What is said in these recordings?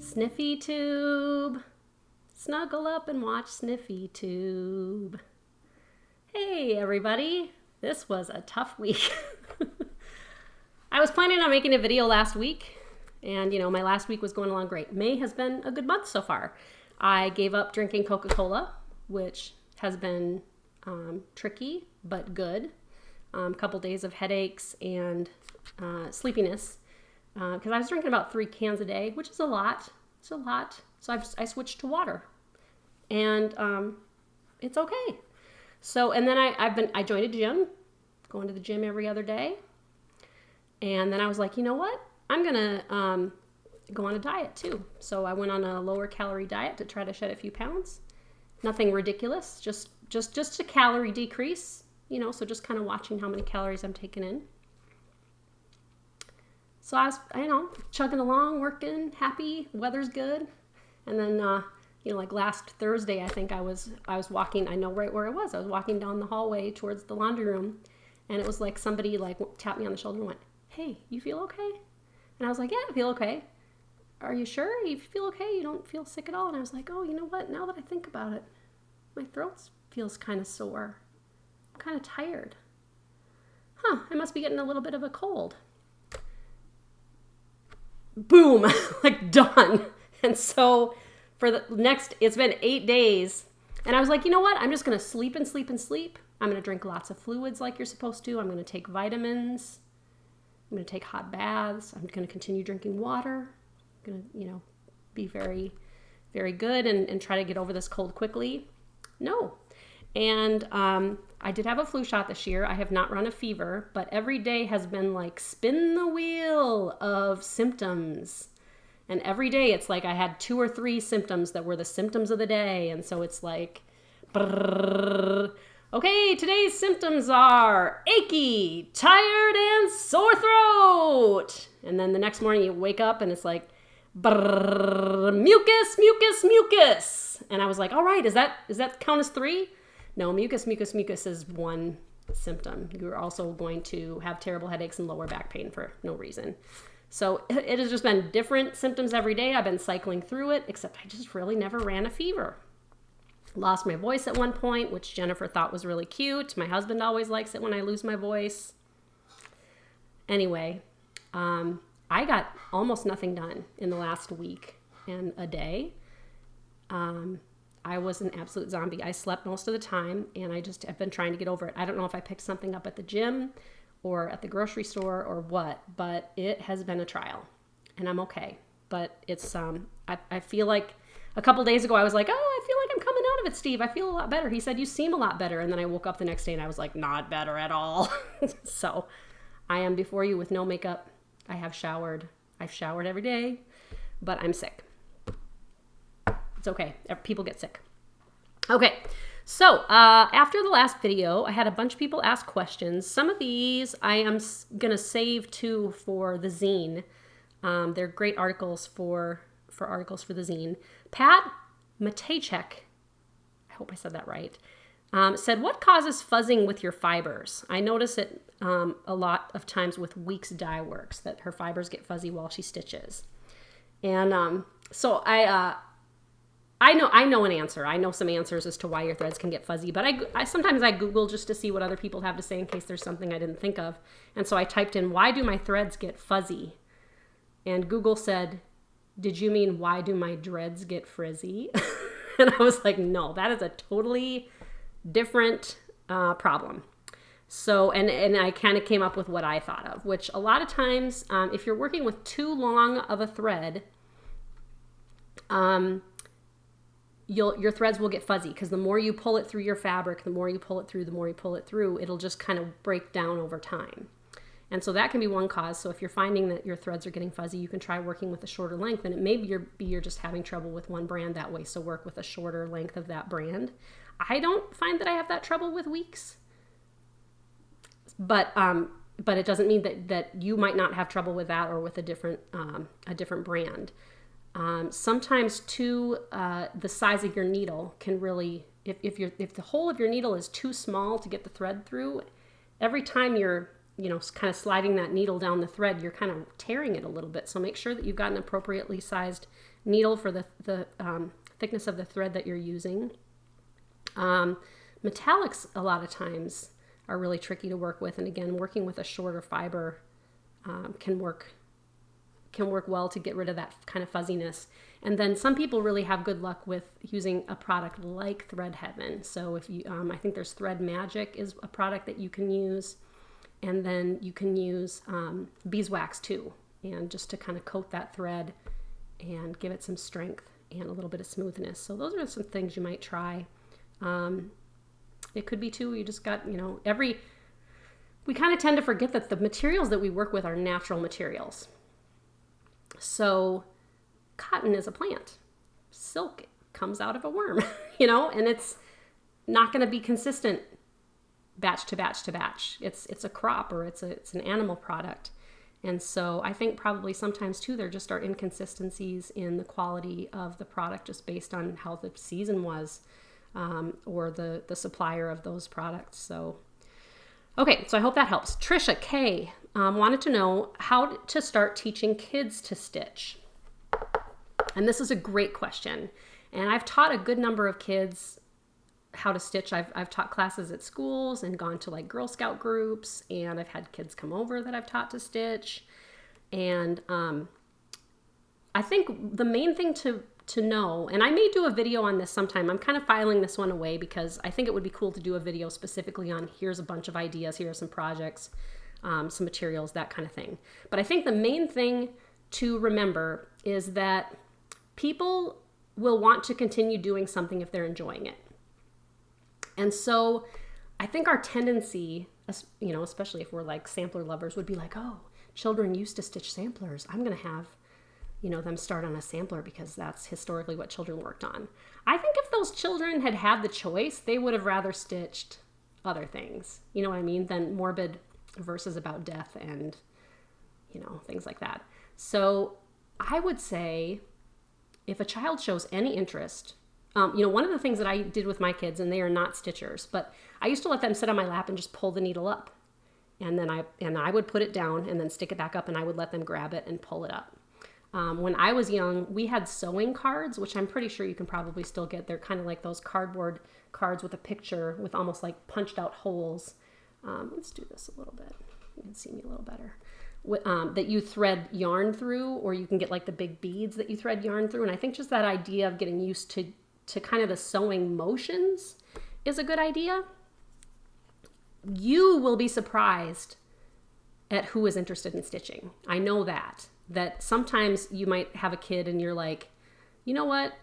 SniffyTube. Snuggle up and watch SniffyTube. Hey everybody, this was a tough week. I was planning on making a video last week, and my last week was going along great. May has been a good month so far. I gave up drinking Coca-Cola, which has been tricky but good. A couple days of headaches and sleepiness because I was drinking about 3 cans a day, which is a lot. It's a lot. So I switched to water, and it's okay. So and then I joined a gym, going to the gym every other day, and then I was like, you know what? I'm gonna go on a diet too. So I went on a lower calorie diet to try to shed a few pounds. Nothing ridiculous, just a calorie decrease. So just kind of watching how many calories I'm taking in. So I was, chugging along, working, happy, weather's good. And then, like last Thursday, I think I was walking, I know right where I was. I was walking down the hallway towards the laundry room, and it was like somebody tapped me on the shoulder and went, "Hey, you feel okay?" And I was like, "Yeah, I feel okay." "Are you sure you feel okay? You don't feel sick at all?" And I was like, "Oh, you know what? Now that I think about it, my throat feels kind of sore. I'm kind of tired. I must be getting a little bit of a cold." Boom, done. And so for the next, it's been 8 days. And I was like, you know what? I'm just going to sleep and sleep and sleep. I'm going to drink lots of fluids like you're supposed to. I'm going to take vitamins. I'm going to take hot baths. I'm going to continue drinking water. I'm going to, be very, very good and try to get over this cold quickly. No. And I did have a flu shot this year. I have not run a fever, but every day has been like spin the wheel of symptoms. And every day it's like I had 2 or 3 symptoms that were the symptoms of the day. And so it's like, brrr, okay, today's symptoms are achy, tired, and sore throat. And then the next morning you wake up and it's like, brrr, mucus, mucus, mucus. And I was like, all right, does that count as 3? No, mucus is 1 symptom. You're also going to have terrible headaches and lower back pain for no reason. So it has just been different symptoms every day. I've been cycling through it, except I just really never ran a fever. Lost my voice at one point, which Jennifer thought was really cute. My husband always likes it when I lose my voice. Anyway, I got almost nothing done in the last week and a day. I was an absolute zombie. I slept most of the time, and I've been trying to get over it. I don't know if I picked something up at the gym or at the grocery store or what, but it has been a trial, and I'm okay. But it's, I feel like a couple days ago I was like, oh, I feel like I'm coming out of it, Steve. I feel a lot better. He said, you seem a lot better. And then I woke up the next day and I was like, not better at all. So I am before you with no makeup. I have showered. I've showered every day, but I'm sick. It's okay. People get sick. Okay. So after the last video, I had a bunch of people ask questions. Some of these I am going to save too for the zine. They're great articles for articles for the zine. Pat Matejcek, I hope I said that right, said, what causes fuzzing with your fibers? I notice it a lot of times with Weeks Dye Works, that her fibers get fuzzy while she stitches. And so I know an answer. I know some answers as to why your threads can get fuzzy, but I sometimes Google just to see what other people have to say in case there's something I didn't think of. And so I typed in, why do my threads get fuzzy? And Google said, did you mean why do my dreads get frizzy? And I was like, no, that is a totally different problem. So, and I kind of came up with what I thought of, which a lot of times, if you're working with too long of a thread, your threads will get fuzzy because the more you pull it through your fabric, the more you pull it through, it'll just kind of break down over time. And so that can be one cause. So if you're finding that your threads are getting fuzzy, you can try working with a shorter length, and it may be you're just having trouble with one brand that way. So work with a shorter length of that brand. I don't find that I have that trouble with Weeks, but it doesn't mean that you might not have trouble with that or with a different brand. Sometimes too, the size of your needle can really, if the hole of your needle is too small to get the thread through, every time you're kind of sliding that needle down the thread, you're kind of tearing it a little bit. So make sure that you've got an appropriately sized needle for the thickness of the thread that you're using. Metallics a lot of times are really tricky to work with. And again, working with a shorter fiber can work well to get rid of that kind of fuzziness. And then some people really have good luck with using a product like Thread Heaven. So if you, I think there's Thread Magic is a product that you can use. And then you can use beeswax too. And just to kind of coat that thread and give it some strength and a little bit of smoothness. So those are some things you might try. It could be too, you just got, we kind of tend to forget that the materials that we work with are natural materials. So cotton is a plant. Silk comes out of a worm, and it's not going to be consistent batch to batch to batch. It's a crop, or it's an animal product. And so I think probably sometimes too, there just are inconsistencies in the quality of the product just based on how the season was, or the supplier of those products. So, okay, so I hope that helps. Trisha K wanted to know how to start teaching kids to stitch. And this is a great question. And I've taught a good number of kids how to stitch. I've taught classes at schools and gone to like Girl Scout groups, and I've had kids come over that I've taught to stitch. And I think the main thing to know, and I may do a video on this sometime. I'm kind of filing this one away because I think it would be cool to do a video specifically on here's a bunch of ideas, here are some projects, some materials, that kind of thing. But I think the main thing to remember is that people will want to continue doing something if they're enjoying it. And so I think our tendency, especially if we're like sampler lovers, would be like, oh, children used to stitch samplers. I'm going to have, them start on a sampler because that's historically what children worked on. I think if those children had had the choice, they would have rather stitched other things, you know what I mean, than morbid verses about death and, things like that. So I would say if a child shows any interest, one of the things that I did with my kids, and they are not stitchers, but I used to let them sit on my lap and just pull the needle up. And then I would put it down and then stick it back up, and I would let them grab it and pull it up. When I was young, we had sewing cards, which I'm pretty sure you can probably still get. They're kind of like those cardboard cards with a picture with almost like punched out holes. Let's do this a little bit. You can see me a little better. That you thread yarn through, or you can get like the big beads that you thread yarn through. And I think just that idea of getting used to kind of the sewing motions is a good idea. You will be surprised at who is interested in stitching. I know that sometimes you might have a kid and you're like, you know what,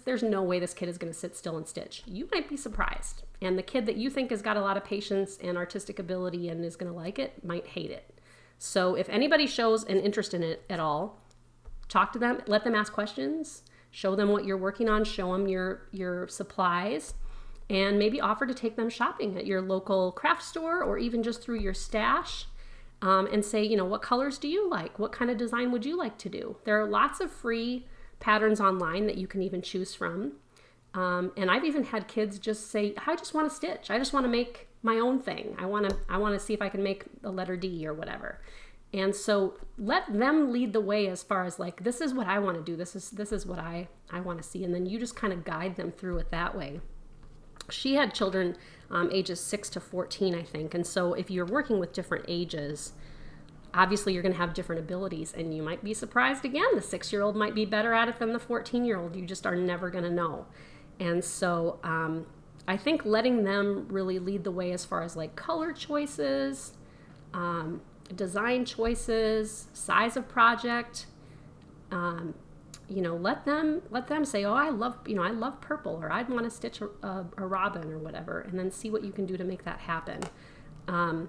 there's no way this kid is going to sit still and stitch. You might be surprised. And the kid that you think has got a lot of patience and artistic ability and is going to like it might hate it. So if anybody shows an interest in it at all, talk to them, let them ask questions, show them what you're working on, show them your supplies, and maybe offer to take them shopping at your local craft store or even just through your stash, and say, what colors do you like? What kind of design would you like to do? There are lots of free patterns online that you can even choose from. And I've even had kids just say, I just want to stitch. I just want to make my own thing. I want to see if I can make a letter D or whatever. And so let them lead the way as far as like, this is what I want to do. This is what I want to see. And then you just kind of guide them through it that way. She had children ages 6 to 14, I think. And so if you're working with different ages, obviously you're going to have different abilities, and you might be surprised again. The 6-year-old might be better at it than the 14-year-old. You just are never going to know. And so I think letting them really lead the way as far as like color choices, design choices, size of project, let them say, oh, I love purple, or I'd want to stitch a robin or whatever, and then see what you can do to make that happen. And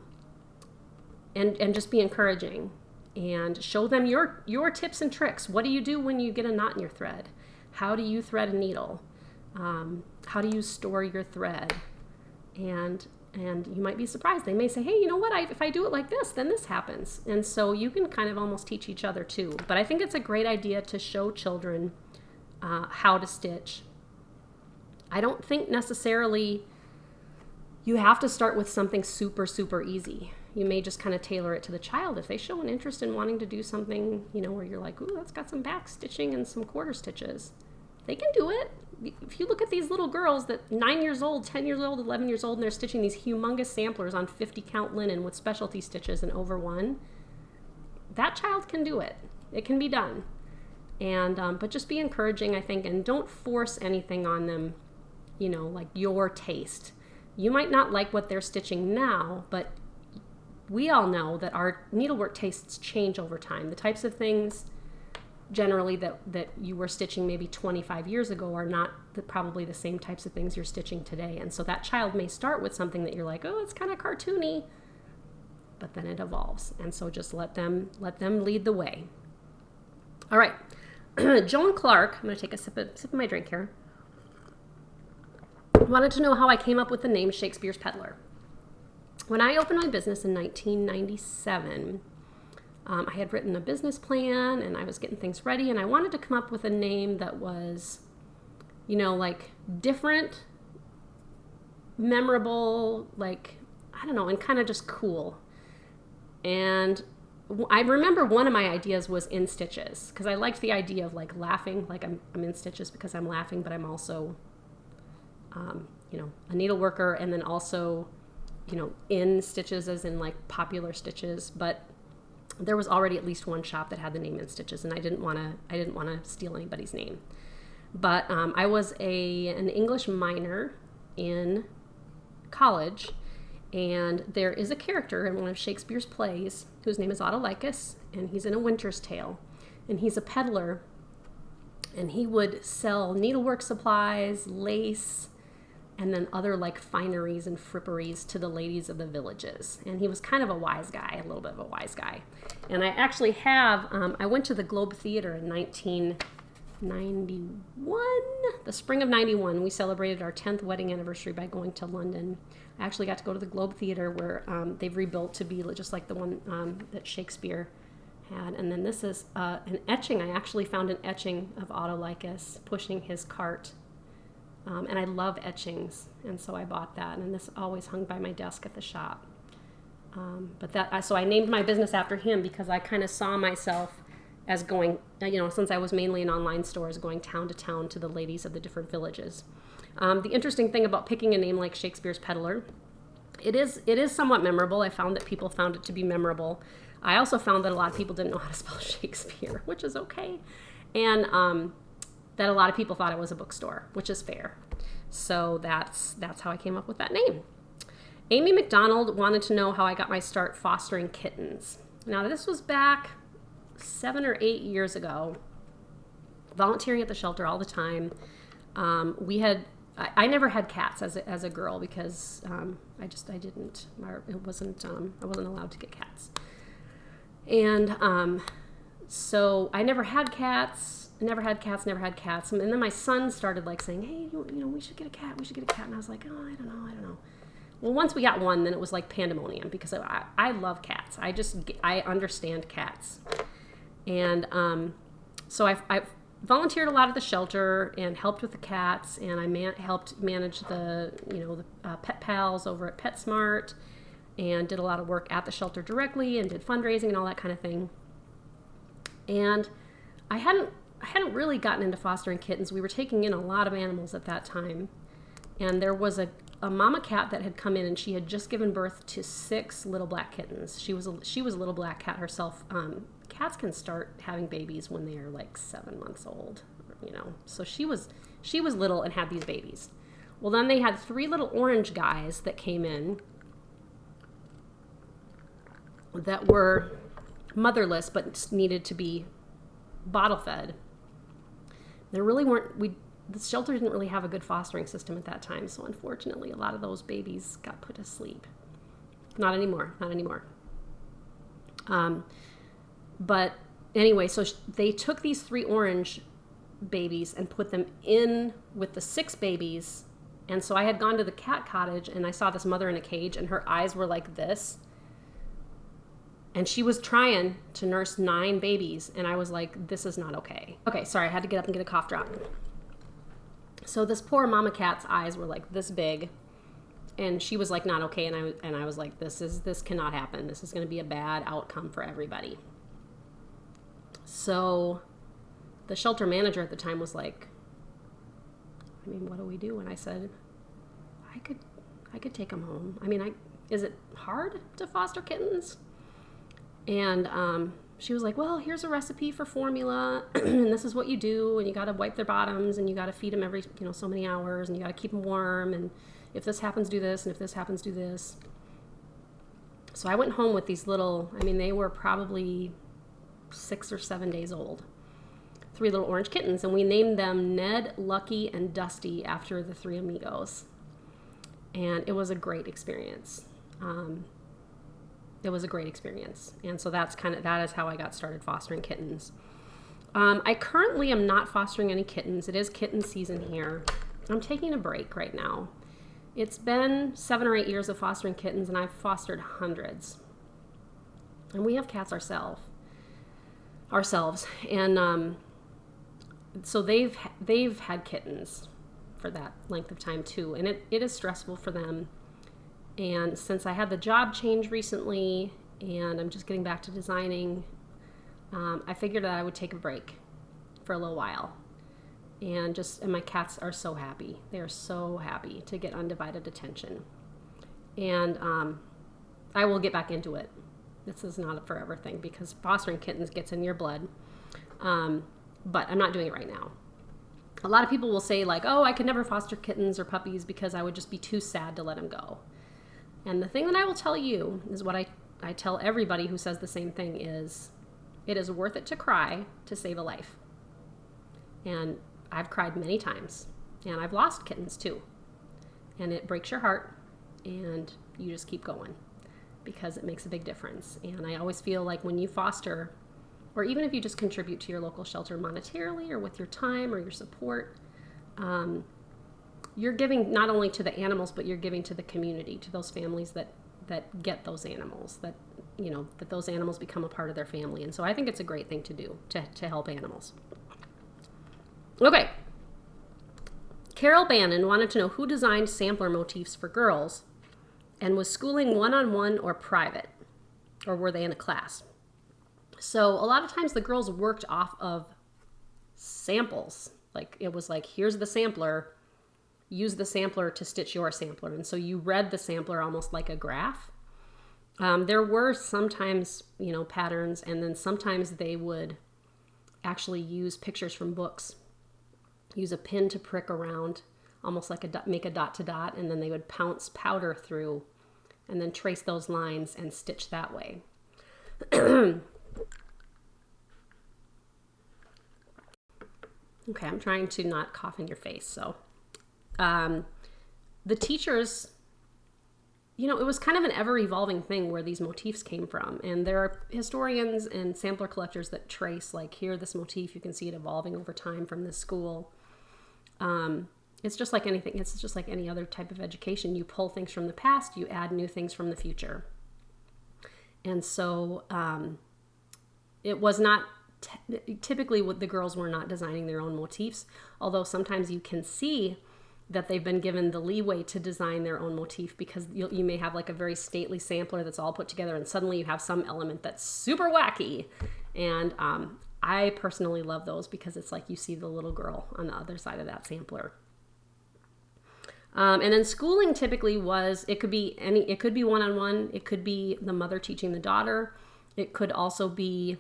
just be encouraging and show them your tips and tricks. What do you do when you get a knot in your thread? How do you thread a needle? How do you store your thread? And you might be surprised. They may say, hey, you know what? If I do it like this, then this happens. And so you can kind of almost teach each other too. But I think it's a great idea to show children how to stitch. I don't think necessarily you have to start with something super, super easy. you may just kind of tailor it to the child. If they show an interest in wanting to do something, you know, where you're like, ooh, that's got some back stitching and some quarter stitches, they can do it. If you look at these little girls that 9 years old, 10 years old, 11 years old, and they're stitching these humongous samplers on 50 count linen with specialty stitches and over one, that child can do it. It can be done. And, but just be encouraging, I think, and don't force anything on them, you know, like your taste. You might not like what they're stitching now, but we all know that our needlework tastes change over time. The types of things generally that you were stitching maybe 25 years ago are not probably the same types of things you're stitching today. And so that child may start with something that you're like, oh, it's kind of cartoony, but then it evolves. And so just let them lead the way. All right. Joan Clark, I'm going to take a sip of my drink here, wanted to know how I came up with the name Shakespeare's Peddler. When I opened my business in 1997, I had written a business plan and I was getting things ready, and I wanted to come up with a name that was, you know, like different, memorable, like, I don't know, and kind of just cool. And I remember one of my ideas was in stitches, because I liked the idea of like laughing, like I'm in stitches because I'm laughing, but I'm also, you know, a needle worker, and then also, you know, in stitches as in like popular stitches. But there was already at least one shop that had the name in stitches, and I didn't want to steal anybody's name. But I was an English minor in college, and there is a character in one of Shakespeare's plays whose name is Autolycus, and he's in A Winter's Tale, and he's a peddler, and he would sell needlework supplies, lace, and then other like fineries and fripperies to the ladies of the villages. And he was kind of a wise guy, a little bit of a wise guy. And I actually have, I went to the Globe Theater in 1991, the spring of 91. We celebrated our 10th wedding anniversary by going to London. I actually got to go to the Globe Theater, where they've rebuilt to be just like the one that Shakespeare had. And then this is an etching. I actually found an etching of Autolycus pushing his cart. And I love etchings, and so I bought that, and this always hung by my desk at the shop. So I named my business after him, because I kind of saw myself as going, you know, since I was mainly in online stores, going town to town to the ladies of the different villages. The interesting thing about picking a name like Shakespeare's Peddler, it is somewhat memorable. I found that people found it to be memorable. I also found that a lot of people didn't know how to spell Shakespeare, which is okay. And that a lot of people thought it was a bookstore, which is fair. So that's how I came up with that name. Amy McDonald wanted to know how I got my start fostering kittens. Now, this was back 7 or 8 years ago, volunteering at the shelter all the time. I never had cats as a girl, because I wasn't allowed to get cats. And so I never had cats. And then my son started like saying, hey, you know, we should get a cat. And I was like, oh, I don't know. Well, once we got one, then it was like pandemonium, because I love cats. I understand cats. And so I volunteered a lot at the shelter and helped with the cats, and I helped manage the pet pals over at PetSmart, and did a lot of work at the shelter directly, and did fundraising and all that kind of thing. And I hadn't really gotten into fostering kittens. We were taking in a lot of animals at that time. And there was a mama cat that had come in, and she had just given birth to 6 little black kittens. She was a little black cat herself. Cats can start having babies when they are like 7 months old, you know. So she was little and had these babies. Well, then they had 3 little orange guys that came in that were motherless but needed to be bottle fed. There really the shelter didn't really have a good fostering system at that time, so unfortunately a lot of those babies got put to sleep. Not anymore. But anyway, so they took these 3 orange babies and put them in with the 6 babies. And so I had gone to the cat cottage, and I saw this mother in a cage, and her eyes were like this. And she was trying to nurse 9 babies, and I was like, this is not okay. Okay, sorry, I had to get up and get a cough drop. So this poor mama cat's eyes were like this big, and she was like not okay, and I was like, this cannot happen. This is going to be a bad outcome for everybody. So the shelter manager at the time was like, I mean, what do we do? And I said, I could take them home. I mean, is it hard to foster kittens? And she was like, well, here's a recipe for formula, and this is what you do, and you got to wipe their bottoms, and you got to feed them every, so many hours, and you got to keep them warm, and if this happens, do this, and if this happens, do this. So I went home with these little, I mean, they were probably 6 or 7 days old, 3 little orange kittens, and we named them Ned, Lucky, and Dusty after the 3 amigos. And it was a great experience. It was a great experience. And so that is how I got started fostering kittens. I currently am not fostering any kittens. It is kitten season here. I'm taking a break right now. It's been 7 or 8 years of fostering kittens, and I've fostered hundreds. And we have cats ourselves. And so they've had kittens for that length of time too. And it is stressful for them. And since I had the job change recently and I'm just getting back to designing, I figured that I would take a break for a little while. And my cats are so happy. They are so happy to get undivided attention. And I will get back into it. This is not a forever thing because fostering kittens gets in your blood. But I'm not doing it right now. A lot of people will say like, oh, I could never foster kittens or puppies because I would just be too sad to let them go. And the thing that I will tell you is what I tell everybody who says the same thing is, it is worth it to cry to save a life. And I've cried many times, and I've lost kittens too. And it breaks your heart, and you just keep going because it makes a big difference. And I always feel like when you foster, or even if you just contribute to your local shelter monetarily or with your time or your support, you're giving not only to the animals, but you're giving to the community, to those families that get those animals, that those animals become a part of their family. And so I think it's a great thing to do to help animals. Okay. Carol Bannon wanted to know who designed sampler motifs for girls and was schooling one-on-one or private, or were they in a class? So a lot of times the girls worked off of samples. Like it was like, here's the sampler, use the sampler to stitch your sampler. And so you read the sampler almost like a graph. There were sometimes, patterns, and then sometimes they would actually use pictures from books, use a pin to prick around, almost like make a dot to dot, and then they would pounce powder through and then trace those lines and stitch that way. Okay, I'm trying to not cough in your face. So the teachers, it was kind of an ever-evolving thing where these motifs came from. And there are historians and sampler collectors that trace, like, here, this motif, you can see it evolving over time from this school. It's just like anything. It's just like any other type of education. You pull things from the past, you add new things from the future. And so it was not, typically the girls were not designing their own motifs, although sometimes you can see that they've been given the leeway to design their own motif, because you may have like a very stately sampler that's all put together and suddenly you have some element that's super wacky. And I personally love those because it's like you see the little girl on the other side of that sampler. And then schooling typically it could be one-on-one, it could be the mother teaching the daughter, it could also be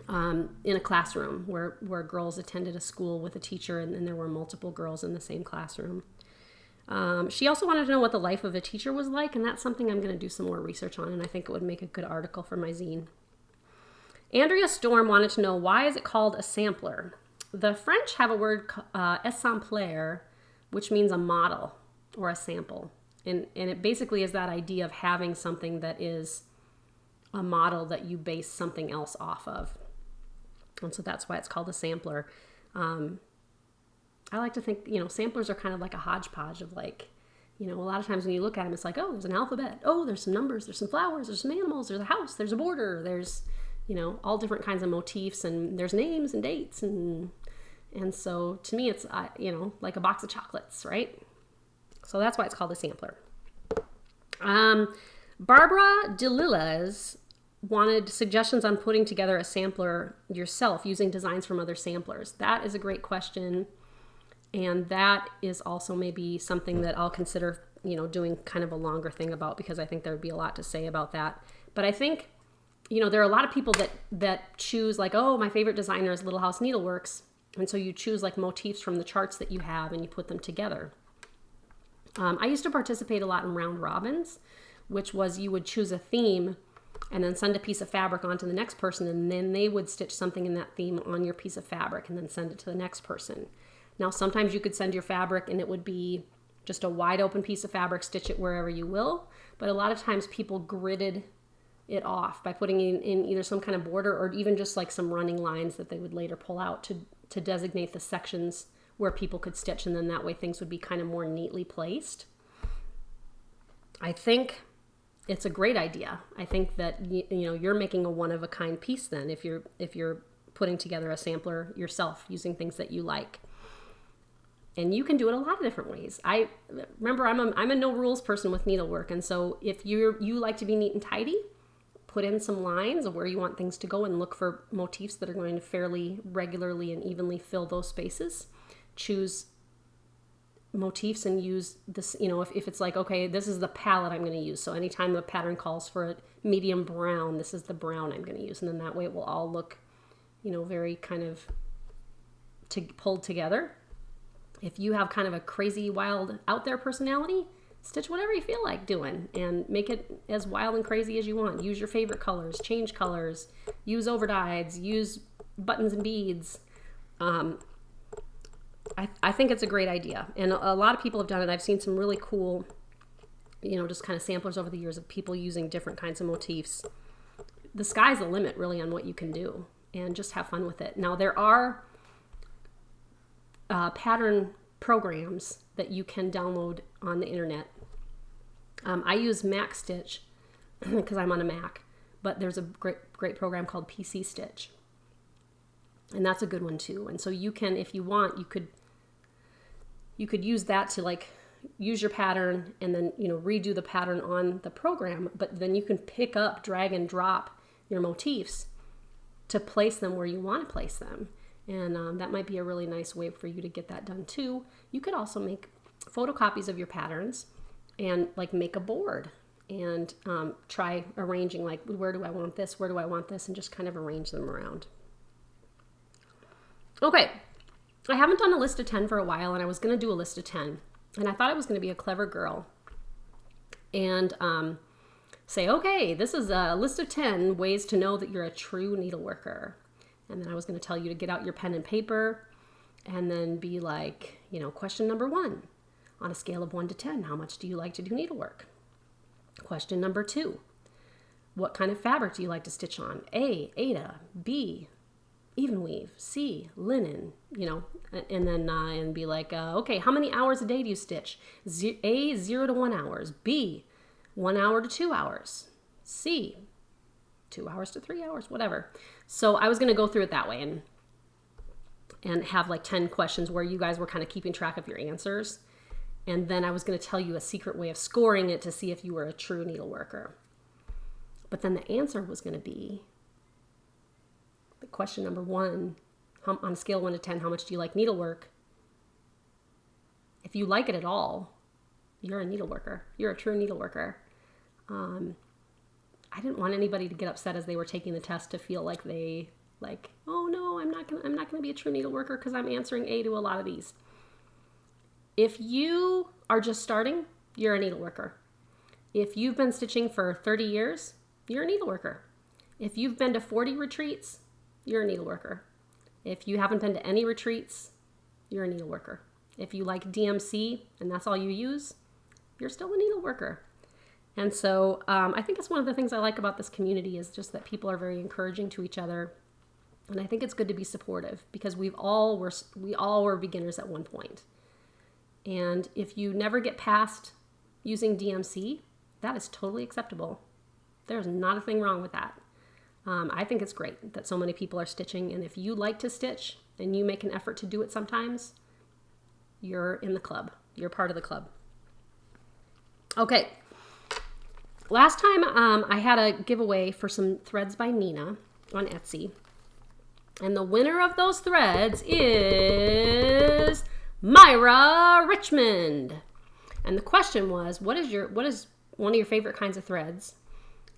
in a classroom where girls attended a school with a teacher and then there were multiple girls in the same classroom. She also wanted to know what the life of a teacher was like, and that's something I'm going to do some more research on, and I think it would make a good article for my zine. Andrea Storm wanted to know, why is it called a sampler? The French have a word, exemplaire, which means a model or a sample. And it basically is that idea of having something that is a model that you base something else off of. And so that's why it's called a sampler. I like to think, samplers are kind of like a hodgepodge of like, a lot of times when you look at them, it's like, oh, there's an alphabet. Oh, there's some numbers, there's some flowers, there's some animals, there's a house, there's a border, there's, all different kinds of motifs, and there's names and dates. And so to me, it's, like a box of chocolates, right? So that's why it's called a sampler. Barbara DeLillas wanted suggestions on putting together a sampler yourself using designs from other samplers. That is a great question. And that is also maybe something that I'll consider, doing kind of a longer thing about, because I think there would be a lot to say about that. But I think, there are a lot of people that choose like, oh, my favorite designer is Little House Needleworks. And so you choose like motifs from the charts that you have and you put them together. I used to participate a lot in round robins, which was you would choose a theme and then send a piece of fabric on to the next person, and then they would stitch something in that theme on your piece of fabric and then send it to the next person. Now, sometimes you could send your fabric and it would be just a wide open piece of fabric, stitch it wherever you will. But a lot of times people gridded it off by putting in either some kind of border or even just like some running lines that they would later pull out to designate the sections where people could stitch. And then that way things would be kind of more neatly placed. I think it's a great idea. I think that, you're making a one-of-a-kind piece then if you're putting together a sampler yourself using things that you like. And you can do it a lot of different ways. I remember I'm a no rules person with needlework. And so if you like to be neat and tidy, put in some lines of where you want things to go and look for motifs that are going to fairly regularly and evenly fill those spaces. Choose motifs and use this, if it's like, okay, this is the palette I'm going to use. So anytime the pattern calls for a medium brown, this is the brown I'm going to use. And then that way it will all look, very kind of pulled together. If you have kind of a crazy, wild, out there personality, stitch whatever you feel like doing and make it as wild and crazy as you want. Use your favorite colors, change colors, use overdyes, use buttons and beads. I think it's a great idea. And a lot of people have done it. I've seen some really cool, just kind of samplers over the years of people using different kinds of motifs. The sky's the limit really on what you can do, and just have fun with it. Now there are pattern programs that you can download on the internet. I use Mac Stitch because I'm on a Mac, but there's a great program called PC Stitch, and that's a good one too. And so you can, if you want, you could use that to like use your pattern and then redo the pattern on the program, but then you can pick up, drag and drop your motifs to place them where you want to place them. And that might be a really nice way for you to get that done too. You could also make photocopies of your patterns and like make a board and try arranging like, where do I want this? Where do I want this? And just kind of arrange them around. Okay. I haven't done a list of 10 for a while, and I was going to do a list of 10. And I thought I was going to be a clever girl and say, okay, this is a list of 10 ways to know that you're a true needleworker. And then I was going to tell you to get out your pen and paper and then be like, question number 1, on a scale of 1 to 10, how much do you like to do needlework? Question number 2, what kind of fabric do you like to stitch on? A, Aida, B, even weave, C, linen, and then and be like, okay, how many hours a day do you stitch? A, 0 to 1 hours. B, 1 hour to 2 hours. C, 2 hours to 3 hours, whatever. So I was going to go through it that way and have like 10 questions where you guys were kind of keeping track of your answers. And then I was going to tell you a secret way of scoring it to see if you were a true needleworker. But then the answer was going to be the question number 1, on a scale of 1 to 10, how much do you like needlework? If you like it at all, you're a needleworker. You're a true needleworker. I didn't want anybody to get upset as they were taking the test to feel like oh no, I'm not gonna be a true needleworker because I'm answering A to a lot of these. If you are just starting, you're a needleworker. If you've been stitching for 30 years, you're a needleworker. If you've been to 40 retreats, you're a needleworker. If you haven't been to any retreats, you're a needleworker. If you like DMC and that's all you use, you're still a needleworker. And so I think it's one of the things I like about this community is just that people are very encouraging to each other. And I think it's good to be supportive because we all were beginners at one point. And if you never get past using DMC, that is totally acceptable. There's not a thing wrong with that. I think it's great that so many people are stitching. And if you like to stitch and you make an effort to do it sometimes, you're in the club. You're part of the club. Okay. Last time I had a giveaway for some threads by Nina on Etsy. And the winner of those threads is Myra Richmond. And the question was, what is one of your favorite kinds of threads?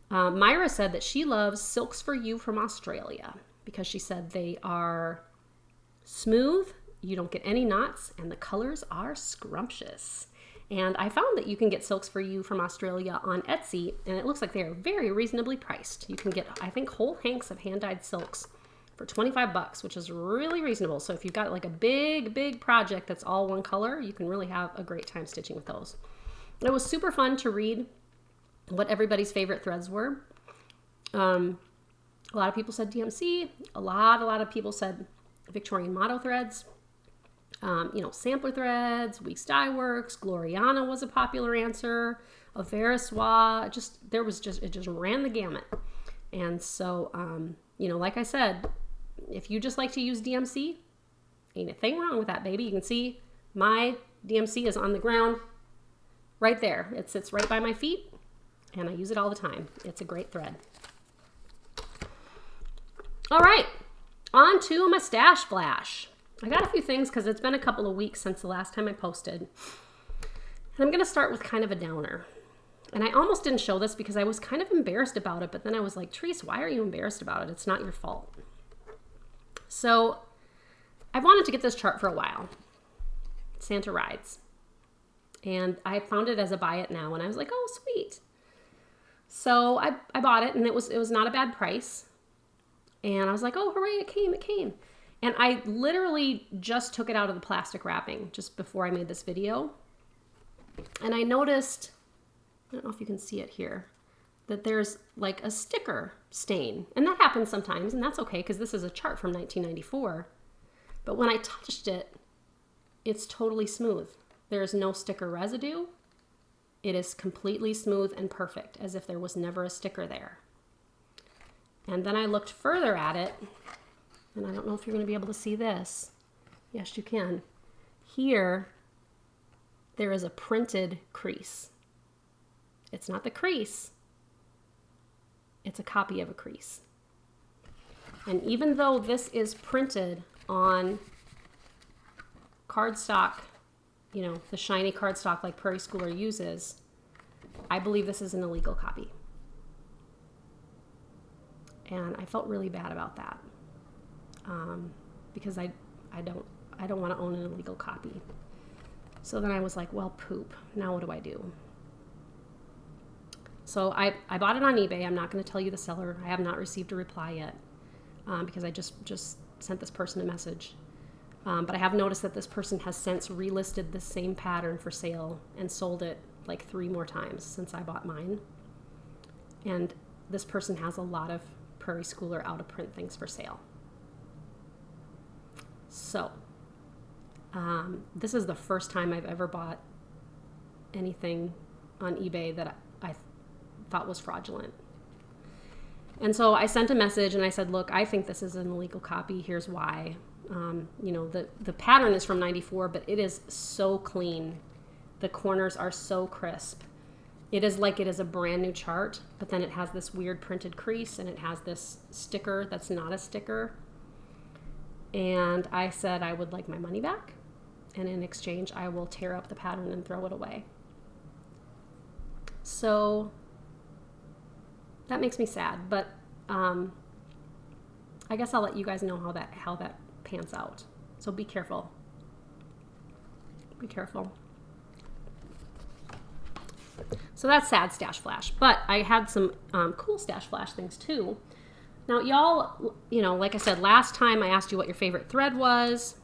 Myra said that she loves Silks for You from Australia because she said they are smooth, you don't get any knots, and the colors are scrumptious. And I found that you can get Silks for You from Australia on Etsy, and it looks like they are very reasonably priced. You can get, I think, whole hanks of hand-dyed silks for 25 bucks, which is really reasonable. So if you've got like a big project that's all one color, you can really have a great time stitching with those. It was super fun to read what everybody's favorite threads were. A lot of people said DMC. A lot of people said Victorian Motto threads. Sampler threads, Weeks Dye Works, Gloriana was a popular answer. Avera Soie. It just ran the gamut. And so, like I said, if you just like to use DMC, ain't a thing wrong with that, baby. You can see my DMC is on the ground right there. It sits right by my feet, and I use it all the time. It's a great thread. All right, on to my stash flash. I got a few things because it's been a couple of weeks since the last time I posted. And I'm going to start with kind of a downer. And I almost didn't show this because I was kind of embarrassed about it, but then I was like, Therese, why are you embarrassed about it? It's not your fault. So I've wanted to get this chart for a while. Santa Rides. And I found it as a buy it now, and I was like, oh, sweet. So I bought it, and it was not a bad price. And I was like, oh, hooray, it came. And I literally just took it out of the plastic wrapping just before I made this video. And I noticed, I don't know if you can see it here, that there's like a sticker stain. And that happens sometimes, and that's okay because this is a chart from 1994. But when I touched it, it's totally smooth. There's no sticker residue. It is completely smooth and perfect, as if there was never a sticker there. And then I looked further at it, and I don't know if you're going to be able to see this. Yes, you can. Here, there is a printed crease. It's not the crease. It's a copy of a crease. And even though this is printed on cardstock, the shiny cardstock like Prairie Schooler uses, I believe this is an illegal copy. And I felt really bad about that. Because I don't want to own an illegal copy. So then I was like, well, poop. Now what do I do? So I bought it on eBay. I'm not going to tell you the seller. I have not received a reply yet because I just sent this person a message. But I have noticed that this person has since relisted the same pattern for sale and sold it like 3 more times since I bought mine. And this person has a lot of Prairie Schooler out of print things for sale. So, this is the first time I've ever bought anything on eBay that I thought was fraudulent. And so I sent a message and I said, look, I think this is an illegal copy. Here's why. The pattern is from 94, but it is so clean. The corners are so crisp. It is like it is a brand new chart, but then it has this weird printed crease and it has this sticker that's not a sticker. And I said I would like my money back, and in exchange I will tear up the pattern and throw it away. So that makes me sad, but I guess I'll let you guys know how that pans out. So be careful. Be careful. So that's sad stash flash, but I had some cool stash flash things too. Now, y'all, like I said, last time I asked you what your favorite thread was,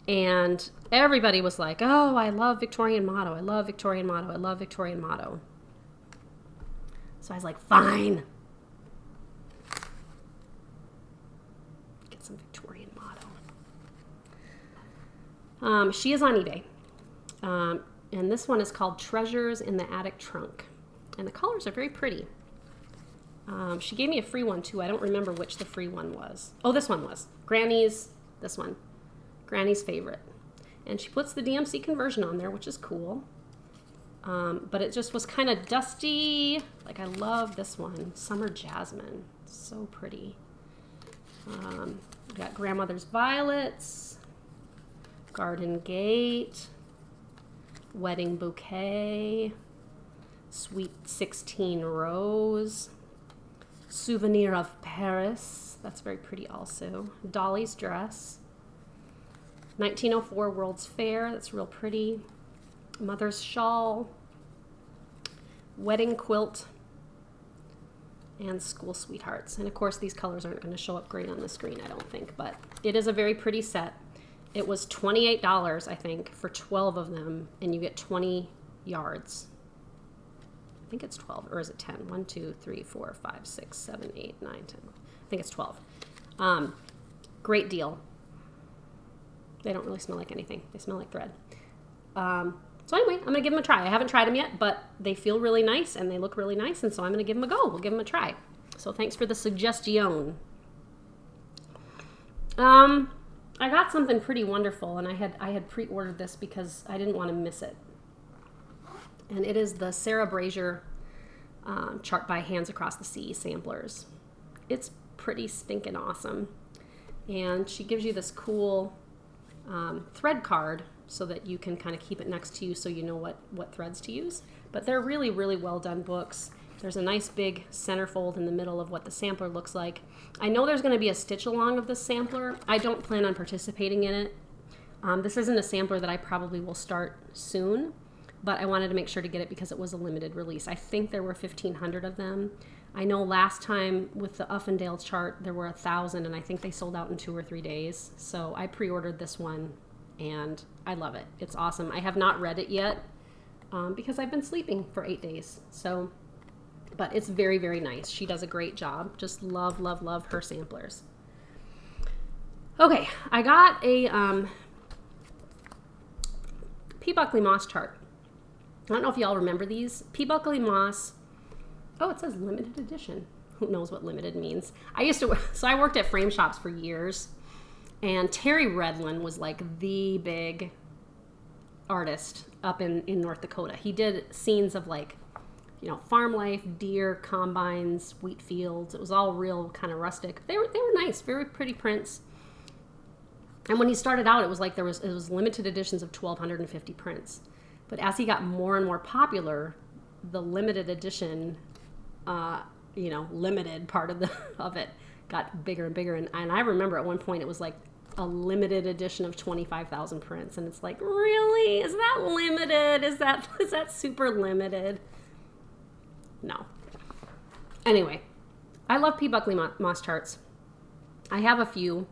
and everybody was like, oh, I love Victorian Motto. I love Victorian Motto. I love Victorian Motto. So I was like, fine. Get some Victorian Motto. She is on eBay. And this one is called Treasures in the Attic Trunk. And the colors are very pretty. She gave me a free one too. I don't remember which the free one was. Oh, this one was. Granny's, this one. Granny's favorite. And she puts the DMC conversion on there, which is cool. But it just was kind of dusty. Like, I love this one, Summer Jasmine. So pretty. We got Grandmother's Violets, Garden Gate, Wedding Bouquet, Sweet 16 Rose, Souvenir of Paris. That's very pretty also. Dolly's Dress. 1904 World's Fair. That's real pretty. Mother's Shawl. Wedding Quilt. And School Sweethearts. And of course these colors aren't going to show up great on the screen, I don't think, but it is a very pretty set. It was $28, I think, for 12 of them, and you get 20 yards. I think it's 12, or is it 10? 1, 2, 3, 4, 5, 6, 7, 8, 9, 10. I think it's 12. Great deal. They don't really smell like anything. They smell like thread. So anyway, I'm going to give them a try. I haven't tried them yet, but they feel really nice and they look really nice, and so I'm going to give them a go. We'll give them a try. So thanks for the suggestion. I got something pretty wonderful, and I had pre-ordered this because I didn't want to miss it. And it is the Sarah Brazier Chart by Hands Across the Sea samplers. It's pretty stinking awesome. And she gives you this cool thread card so that you can kind of keep it next to you so you know what threads to use. But they're really, really well done books. There's a nice big centerfold in the middle of what the sampler looks like. I know there's going to be a stitch along of this sampler. I don't plan on participating in it. This isn't a sampler that I probably will start soon, but I wanted to make sure to get it because it was a limited release. I think there were 1,500 of them. I know last time with the Uffendale chart there were 1,000, and I think they sold out in 2 or 3 days. So I pre-ordered this one, and I love it. It's awesome. I have not read it yet because I've been sleeping for 8 days. So, but it's very, very nice. She does a great job. Just love, love, love her samplers. Okay, I got a P. Buckley Moss chart. I don't know if y'all remember these. P. Buckley Moss. Oh, it says limited edition. Who knows what limited means? So I worked at frame shops for years, and Terry Redlin was like the big artist up in North Dakota. He did scenes of like, farm life, deer, combines, wheat fields. It was all real kind of rustic. They were nice, very pretty prints. And when he started out, it was like it was limited editions of 1,250 prints. But as he got more and more popular, the limited edition, limited part of it got bigger and bigger. And I remember at one point it was like a limited edition of 25,000 prints. And it's like, really? Is that limited? Is that super limited? No. Anyway, I love P. Buckley Moss charts. I have a few.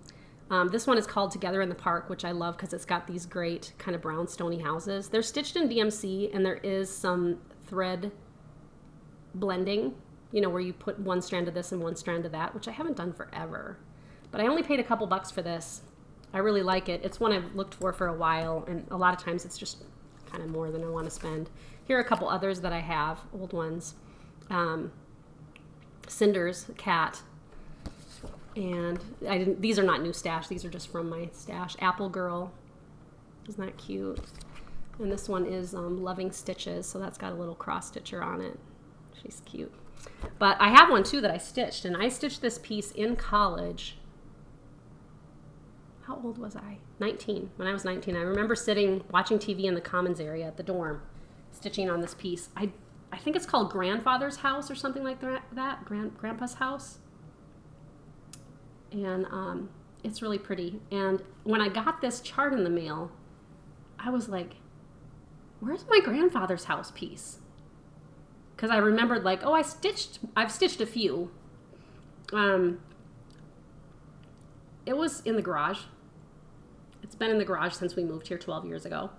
This one is called Together in the Park, which I love because it's got these great kind of brown stony houses. They're stitched in DMC, and there is some thread blending, where you put one strand of this and one strand of that, which I haven't done forever. But I only paid a couple bucks for this. I really like it. It's one I've looked for a while, and a lot of times it's just kind of more than I want to spend. Here are a couple others that I have, old ones. Cinder's cat. And these are not new stash. These are just from my stash. Apple Girl. Isn't that cute? And this one is Loving Stitches. So that's got a little cross stitcher on it. She's cute. But I have one too that I stitched. And I stitched this piece in college. How old was I? 19. When I was 19. I remember sitting, watching TV in the commons area at the dorm, stitching on this piece. I think it's called Grandfather's House or something like that. Grandpa's House. And it's really pretty. And when I got this chart in the mail, I was like, where's my grandfather's house piece? Because I remembered like, oh, I've stitched a few. It was in the garage. It's been in the garage since we moved here 12 years ago.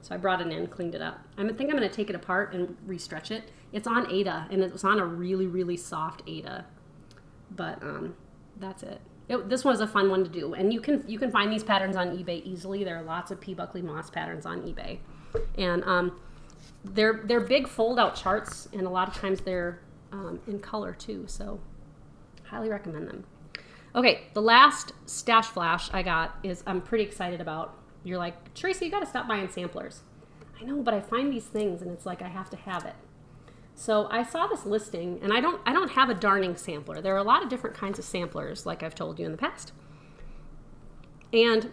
So I brought it in, cleaned it up. I think I'm going to take it apart and restretch it. It's on Aida, and it was on a really, really soft Aida. But that's it. This was a fun one to do, and you can find these patterns on eBay easily. There are lots of P. Buckley Moss patterns on eBay, and they're big fold-out charts, and a lot of times they're in color too. So, highly recommend them. Okay, the last stash flash I got is I'm pretty excited about. You're like, Tracy, you got to stop buying samplers. I know, but I find these things and it's like I have to have it. So I saw this listing, and I don't have a darning sampler. There are a lot of different kinds of samplers, like I've told you in the past. And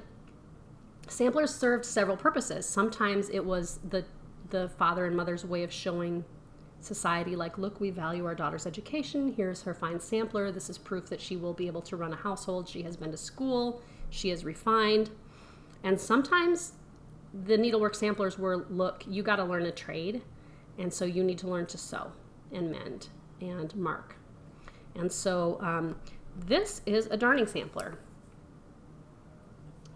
samplers served several purposes. Sometimes it was the father and mother's way of showing society, like, look, we value our daughter's education. Here's her fine sampler. This is proof that she will be able to run a household. She has been to school. She is refined. And sometimes the needlework samplers were, look, you got to learn a trade. And so you need to learn to sew and mend and mark. And so this is a darning sampler.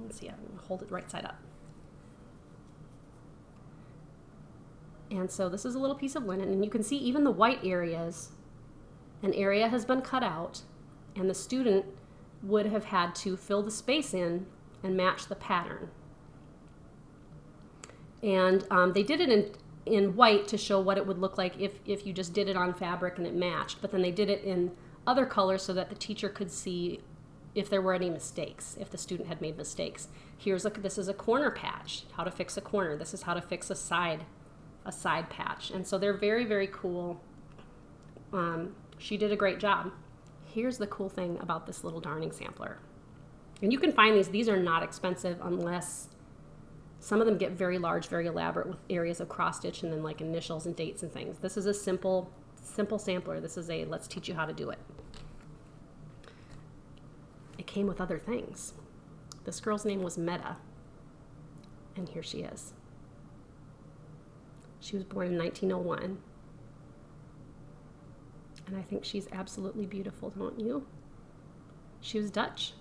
Let's see, I'm going to hold it right side up. And so this is a little piece of linen, and you can see even the white areas, an area has been cut out, and the student would have had to fill the space in and match the pattern. And they did it in white to show what it would look like if you just did it on fabric and it matched, but then they did it in other colors so that the teacher could see if there were any mistakes, if the student had made mistakes. This is a corner patch, how to fix a corner. This is how to fix a side patch. And so they're very, very cool. She did a great job. Here's the cool thing about this little darning sampler. And you can find these are not expensive unless some of them get very large, very elaborate with areas of cross stitch and then like initials and dates and things. This is a simple sampler. This is a let's teach you how to do it. It came with other things. This girl's name was Meta, and here she is. She was born in 1901, and I think she's absolutely beautiful, don't you? She was Dutch,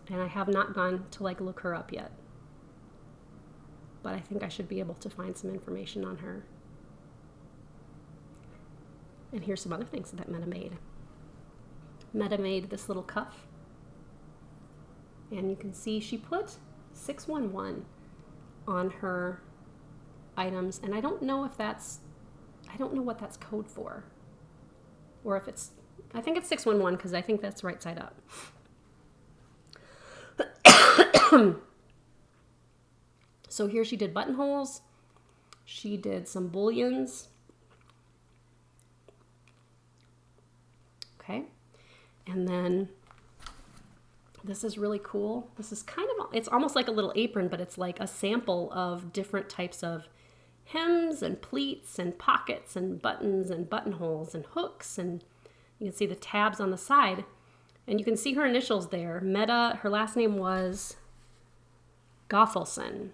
and I have not gone to look her up yet, but I think I should be able to find some information on her. And here's some other things that Meta made. Meta made this little cuff, and you can see she put 611 on her items, and I don't know what that's code for, or if it's, I think it's 611 because I think that's right side up. So here she did buttonholes, she did some bullions, okay. And then this is really cool. This is it's almost like a little apron, but it's like a sample of different types of hems and pleats and pockets and buttons and buttonholes and hooks. And you can see the tabs on the side. And you can see her initials there. Meta, her last name was Gothelson.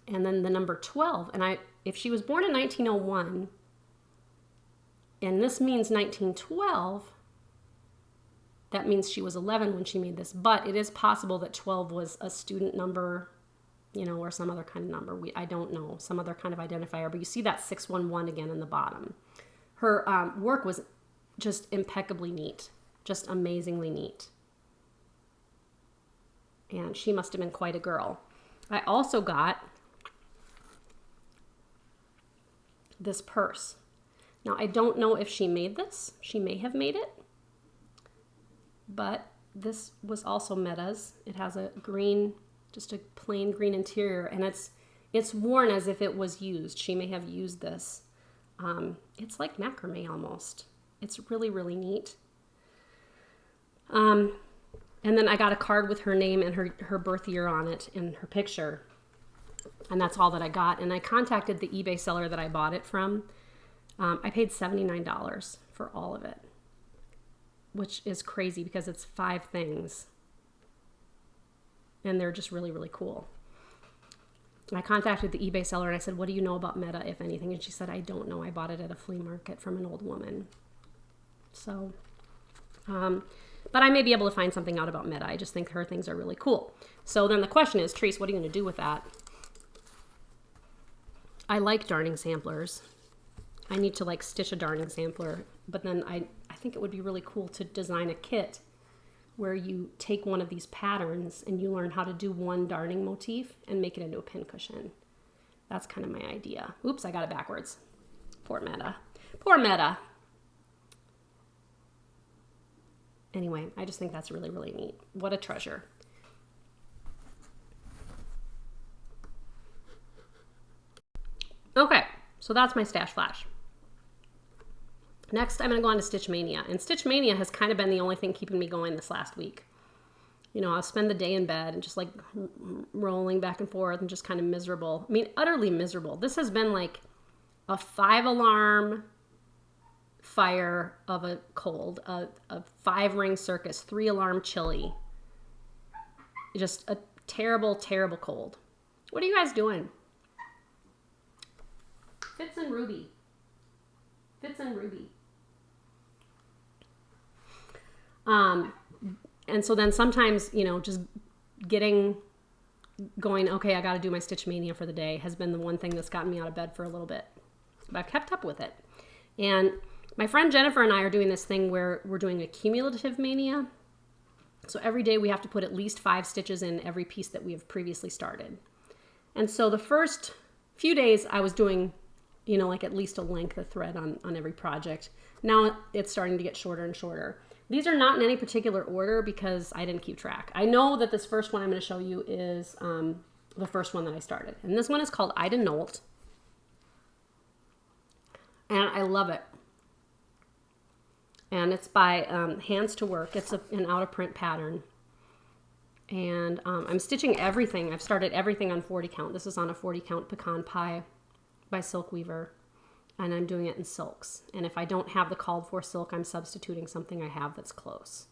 And then the number 12. And if she was born in 1901, and this means 1912, that means she was 11 when she made this, but it is possible that 12 was a student number, or some other kind of number. I don't know, some other kind of identifier, but you see that 611 again in the bottom. Her work was just impeccably neat, just amazingly neat. And she must have been quite a girl. I also got this purse. Now, I don't know if she made this. She may have made it. But this was also Meta's. It has a green, just a plain green interior, and it's worn as if it was used. She may have used this. It's like macrame almost. It's really, really neat. And then I got a card with her name and her birth year on it and her picture. And that's all that I got. And I contacted the eBay seller that I bought it from. I paid $79 for all of it, which is crazy because it's 5 things. And they're just really, really cool. I contacted the eBay seller and I said, what do you know about Meta, if anything? And she said, I don't know. I bought it at a flea market from an old woman. So, but I may be able to find something out about Meta. I just think her things are really cool. So then the question is, Treese, what are you going to do with that? I like darning samplers. I need to stitch a darning sampler, but then I think it would be really cool to design a kit where you take one of these patterns and you learn how to do one darning motif and make it into a pincushion. That's kind of my idea. Oops, I got it backwards. Poor Meta. Poor Meta. Anyway, I just think that's really, really neat. What a treasure. Okay, so that's my stash flash. Next, I'm going to go on to Stitch Maynia. And Stitch Maynia has kind of been the only thing keeping me going this last week. You know, I'll spend the day in bed and just like rolling back and forth and just kind of miserable. I mean, utterly miserable. This has been like a 5-alarm fire of a cold, a 5-ring circus, 3-alarm chilly. Just a terrible, terrible cold. What are you guys doing? Fitz and Ruby. Fitz and Ruby. And so then sometimes, you know, just going, okay, I got to do my Stitch Maynia for the day has been the one thing that's gotten me out of bed for a little bit. But I've kept up with it. And my friend Jennifer and I are doing this thing where we're doing a cumulative mania. So every day we have to put at least 5 stitches in every piece that we have previously started. And so the first few days I was doing, you know, like at least a length of thread on every project. Now it's starting to get shorter and shorter. These are not in any particular order because I didn't keep track. I know that this first one I'm going to show you is the first one that I started. And this one is called Ida Nolt. And I love it. And it's by Hands to Work. It's an out-of-print pattern. And I'm stitching everything. I've started everything on 40 count. This is on a 40 count pecan pie by Silk Weaver. And I'm doing it in silks. And if I don't have the called for silk, I'm substituting something I have that's close.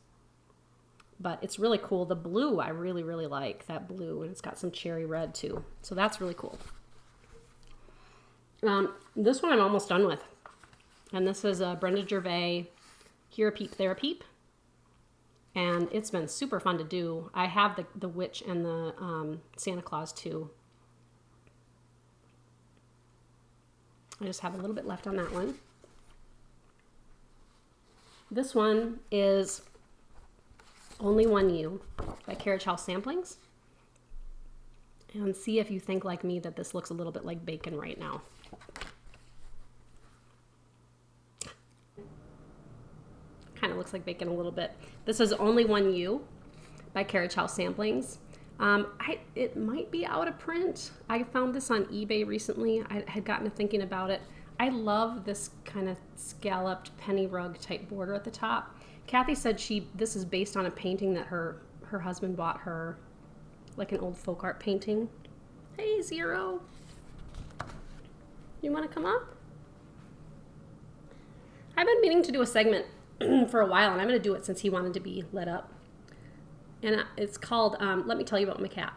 But it's really cool. The blue, I really, really like that blue. And it's got some cherry red too. So that's really cool. This one I'm almost done with. And this is Brenda Gervais, Here a Peep, There a Peep. And it's been super fun to do. I have the witch and the Santa Claus too. I just have a little bit left on that one. This one is Only One You by Carriage House Samplings. And see if you think like me that this looks a little bit like bacon right now. Kind of looks like bacon a little bit. This is Only One You by Carriage House Samplings. It might be out of print. I found this on eBay recently. I had gotten to thinking about it. I love this kind of scalloped penny rug type border at the top. Kathy said this is based on a painting that her husband bought her, like an old folk art painting. Hey, Zero. You want to come up? I've been meaning to do a segment for a while, and I'm going to do it since he wanted to be let up. And it's called Let Me Tell You About My Cat.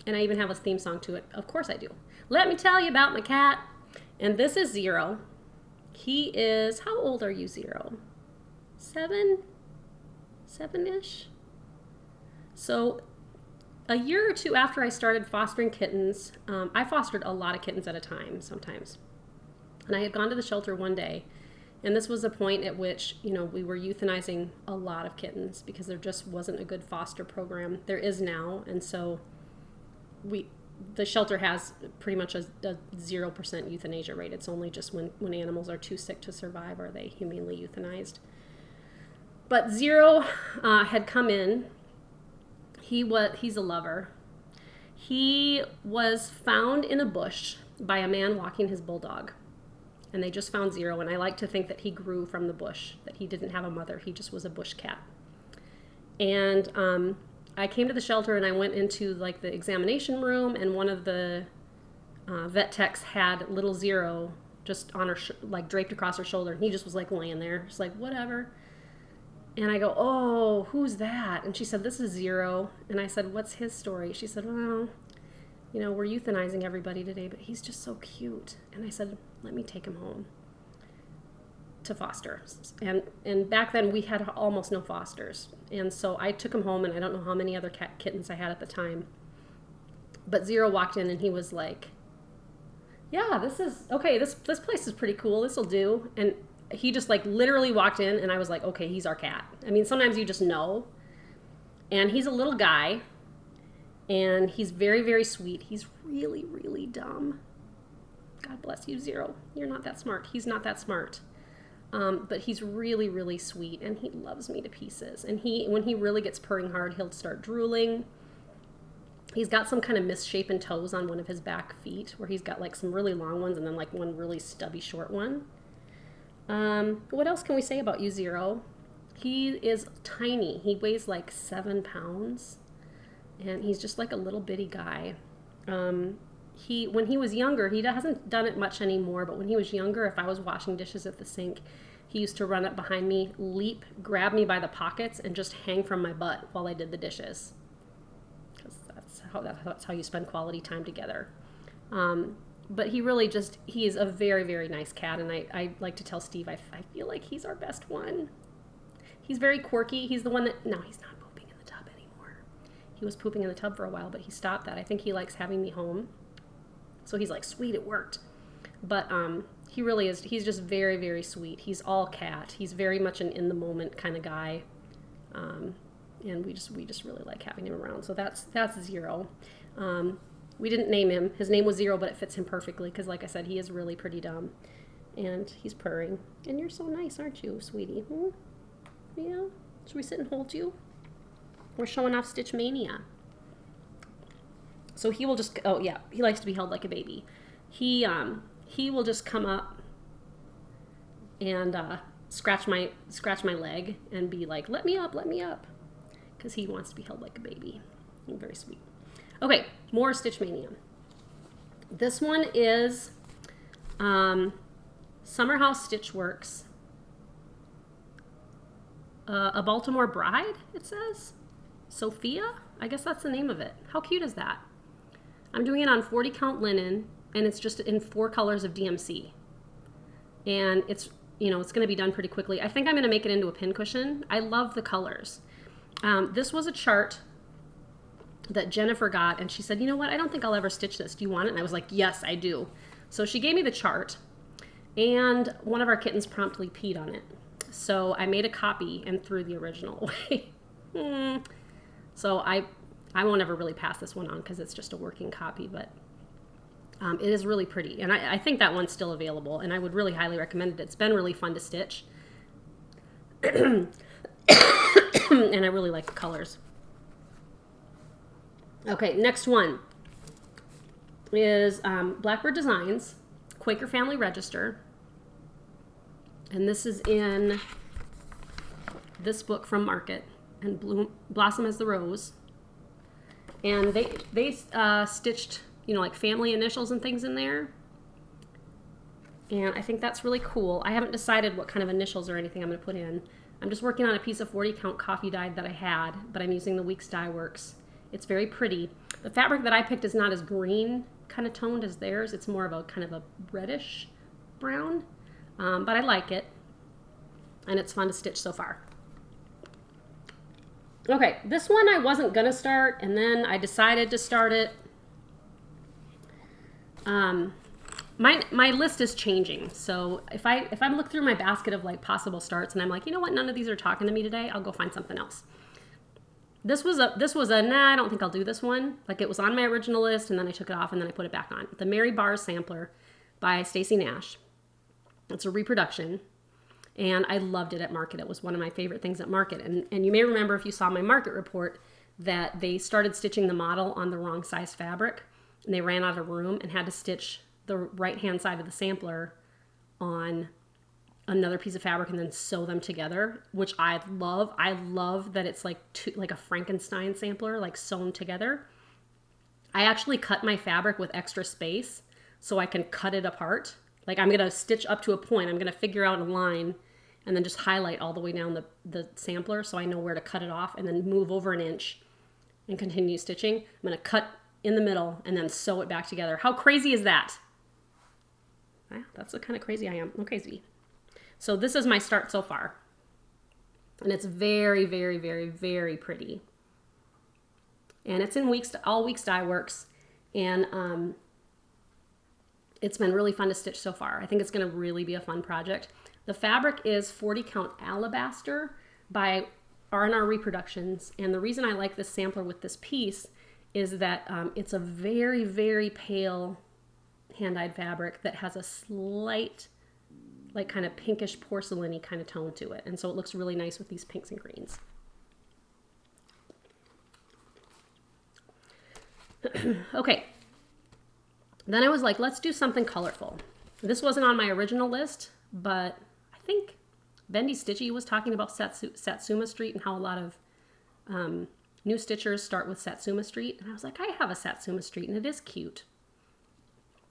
And I even have a theme song to it. Of course I do. Let me tell you about my cat. And this is Zero. He is, how old are you, Zero? 7? 7-ish? So a year or two after I started fostering kittens, I fostered a lot of kittens at a time sometimes. And I had gone to the shelter one day. And this was a point at which, you know, we were euthanizing a lot of kittens because there just wasn't a good foster program. There is now, and so the shelter has pretty much a 0% euthanasia rate. It's only just when animals are too sick to survive are they humanely euthanized. But Zero had come in. He's a lover. He was found in a bush by a man walking his bulldog. And they just found Zero, and I like to think that he grew from the bush, that he didn't have a mother. He just was a bush cat. And I came to the shelter, and I went into like the examination room, and one of the vet techs had little Zero just on her, like draped across her shoulder, and he just was like laying there, just like whatever. And I go, oh, who's that? And she said, this is Zero. And I said, what's his story? She said, well, you know, we're euthanizing everybody today, but he's just so cute. And I said, let me take him home to foster. And back then we had almost no fosters. And so I took him home, and I don't know how many other kittens I had at the time. But Zero walked in, and he was like, yeah, this place is pretty cool. This'll do. And he just like literally walked in, and I was like, okay, he's our cat. I mean, sometimes you just know. And he's a little guy, and he's very, very sweet. He's really, really dumb. God bless you, Zero. You're not that smart. He's not that smart. But he's really, really sweet, and he loves me to pieces. And when he really gets purring hard, he'll start drooling. He's got some kind of misshapen toes on one of his back feet where he's got like some really long ones and then like one really stubby short one. What else can we say about you, Zero? He is tiny. He weighs like 7 pounds and he's just like a little bitty guy. When he was younger, he hasn't done it much anymore, but when he was younger, if I was washing dishes at the sink, he used to run up behind me, leap, grab me by the pockets, and just hang from my butt while I did the dishes. Because that's how you spend quality time together. But he is a very, very nice cat, and I like to tell Steve, I feel like he's our best one. He's very quirky. He's the one that, no, he's not pooping in the tub anymore. He was pooping in the tub for a while, but he stopped that. I think he likes having me home. So he's like, sweet, it worked. But he really is, he's just very, very sweet. He's all cat. He's very much an in-the-moment kind of guy. And we just really like having him around. So that's Zero. We didn't name him. His name was Zero, but it fits him perfectly because, like I said, he is really pretty dumb. And he's purring. And you're so nice, aren't you, sweetie? Hmm? Yeah? Should we sit and hold you? We're showing off Stitch Maynia. So he will just, oh yeah, he likes to be held like a baby. He will just come up and scratch my leg and be like, let me up, because he wants to be held like a baby. Very sweet. Okay, more Stitch Maynia. This one is Summer House Stitch Works. A Baltimore Bride, it says. Sophia? I guess that's the name of it. How cute is that? I'm doing it on 40 count linen, and it's just in 4 colors of DMC. And it's, it's going to be done pretty quickly. I think I'm going to make it into a pincushion. I love the colors. This was a chart that Jennifer got, and she said, you know what, I don't think I'll ever stitch this. Do you want it? And I was like, yes, I do. So she gave me the chart, and one of our kittens promptly peed on it. So I made a copy and threw the original away. So I won't ever really pass this one on because it's just a working copy, but it is really pretty. And I think that one's still available, and I would really highly recommend it. It's been really fun to stitch. And I really like the colors. Okay, next one is Blackbird Designs, Quaker Family Register. And this is in this book from Market, and Blossom as the Rose. And they stitched, like family initials and things in there. And I think that's really cool. I haven't decided what kind of initials or anything I'm going to put in. I'm just working on a piece of 40 count coffee dyed that I had, but I'm using the Weeks Dye Works. It's very pretty. The fabric that I picked is not as green kind of toned as theirs. It's more of a kind of a reddish brown, but I like it. And it's fun to stitch so far. Okay, this one I wasn't gonna start, and then I decided to start it. My list is changing, so if I look through my basket of like possible starts, and I'm like, you know what, none of these are talking to me today, I'll go find something else. This was a nah, I don't think I'll do this one. Like, it was on my original list, and then I took it off, and then I put it back on. The Mary Bars Sampler by Stacey Nash. It's a reproduction. And I loved it at Market. It was one of my favorite things at Market. And you may remember, if you saw my Market report, that they started stitching the model on the wrong size fabric. And they ran out of room and had to stitch the right-hand side of the sampler on another piece of fabric and then sew them together, which I love. I love that it's like a Frankenstein sampler, like sewn together. I actually cut my fabric with extra space so I can cut it apart. Like, I'm going to stitch up to a point. I'm going to figure out a line and then just highlight all the way down the sampler so I know where to cut it off, and then move over an inch and continue stitching. I'm going to cut in the middle and then sew it back together. How crazy is that? That's the kind of crazy I am. I'm crazy. So this is my start so far. And it's very, very, very, very pretty. And it's in all Weeks Dye Works. And it's been really fun to stitch so far. I think it's going to really be a fun project. The fabric is 40 count Alabaster by R&R Reproductions. And the reason I like this sampler with this piece is that it's a very, very pale hand-dyed fabric that has a slight, like, kind of pinkish porcelain-y kind of tone to it. And so it looks really nice with these pinks and greens. Okay. Then I was like, let's do something colorful. This wasn't on my original list, but I think Bendy Stitchy was talking about Satsuma Street and how a lot of new stitchers start with Satsuma Street. And I was like, I have a Satsuma Street and it is cute.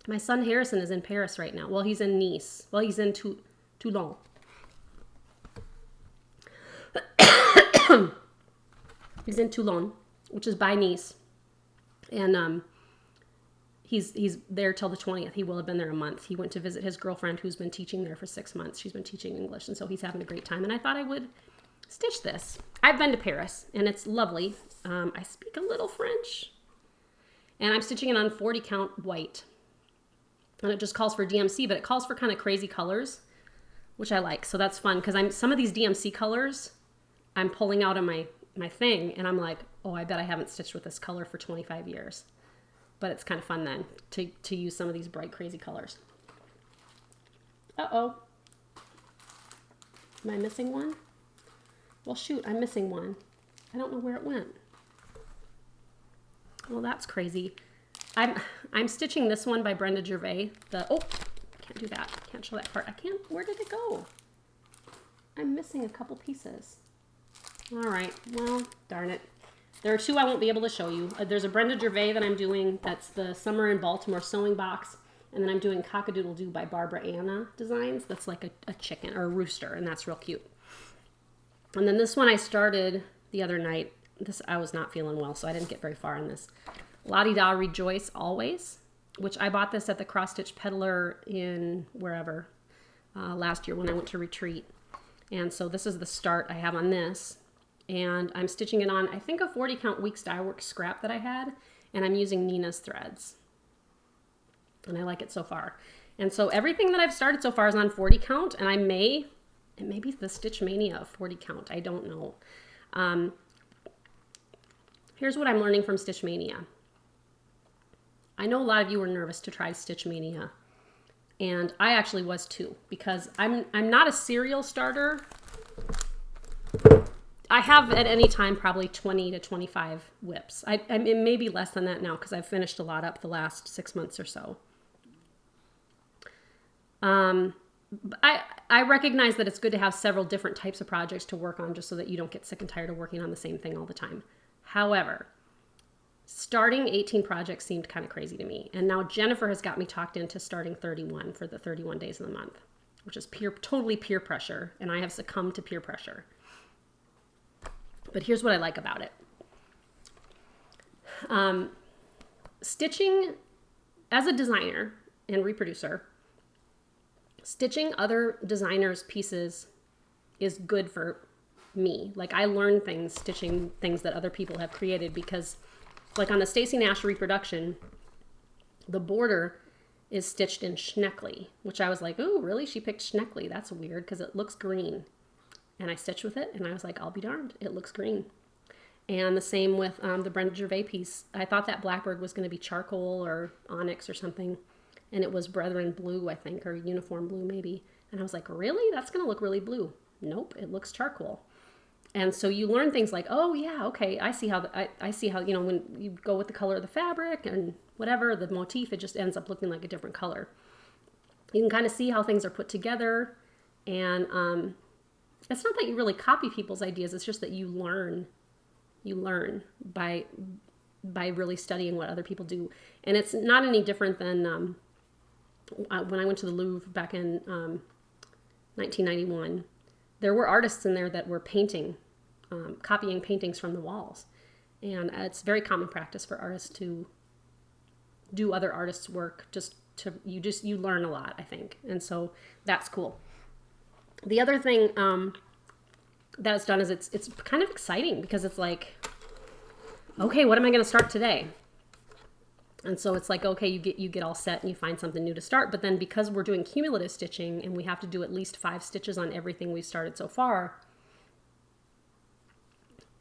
My son Harrison is in Paris right now. Well, he's in Nice. Well, he's in Toulon. He's in Toulon, which is by Nice. And he's there till the 20th. He will have been there a month. He went to visit his girlfriend who's been teaching there for 6 months. She's been teaching English, and so he's having a great time. And I thought I would stitch this. I've been to Paris, and it's lovely. I speak a little French, and I'm stitching it on 40 count white. And it just calls for DMC, but it calls for kind of crazy colors, which I like. So that's fun, because some of these DMC colors I'm pulling out of my thing, and I'm like, oh, I bet I haven't stitched with this color for 25 years. But it's kind of fun then to use some of these bright, crazy colors. Uh-oh. Am I missing one? Well, shoot, I'm missing one. I don't know where it went. Well, that's crazy. I'm stitching this one by Brenda Gervais. Oh, can't do that. Can't show that part. I can't. Where did it go? I'm missing a couple pieces. All right. Well, darn it. There are two I won't be able to show you. There's a Brenda Gervais that I'm doing. That's the Summer in Baltimore sewing box. And then I'm doing Cockadoodle-Doo by Barbara Anna Designs. That's like a chicken or a rooster, and that's real cute. And then this one I started the other night. I was not feeling well, so I didn't get very far in this. La-di-da Rejoice Always, which I bought this at the Cross Stitch Peddler in wherever last year when I went to retreat. And so this is the start I have on this. And I'm stitching it on, I think, a 40 count Weeks Dye Works scrap that I had. And I'm using Nina's threads. And I like it so far. And so everything that I've started so far is on 40 count. And it may be the Stitch Maynia of 40 count. I don't know. Here's what I'm learning from Stitch Maynia. I know a lot of you were nervous to try Stitch Maynia. And I actually was too. Because I'm not a serial starter. I have at any time probably 20 to 25 whips. It may be less than that now because I've finished a lot up the last 6 months or so. I recognize that it's good to have several different types of projects to work on just so that you don't get sick and tired of working on the same thing all the time. However, starting 18 projects seemed kind of crazy to me. And now Jennifer has got me talked into starting 31 for the 31 days of the month, which is totally peer pressure. And I have succumbed to peer pressure. But here's what I like about it. Stitching, as a designer and reproducer, stitching other designers' pieces is good for me. Like, I learn things stitching things that other people have created because, like on the Stacey Nash reproduction, the border is stitched in Schneckly, which I was like, ooh, really? She picked Schneckly. That's weird because it looks green. And I stitched with it, and I was like, I'll be darned. It looks green. And the same with the Brenda Gervais piece. I thought that blackbird was going to be charcoal or onyx or something. And it was Brethren Blue, I think, or Uniform Blue maybe. And I was like, really? That's going to look really blue. Nope, it looks charcoal. And so you learn things like, oh, yeah, okay, I see how, I see how, you know, when you go with the color of the fabric and whatever, the motif, it just ends up looking like a different color. You can kind of see how things are put together. And it's not that you really copy people's ideas. It's just that you learn by really studying what other people do. And it's not any different than when I went to the Louvre back in 1991. There were artists in there that were painting, copying paintings from the walls. And it's very common practice for artists to do other artists' work. You learn a lot, I think. And so that's cool. The other thing that it's done is it's kind of exciting because it's like, okay, what am I going to start today? And so it's like, okay, you get all set and you find something new to start. But then because we're doing cumulative stitching and we have to do at least 5 stitches on everything we've started so far,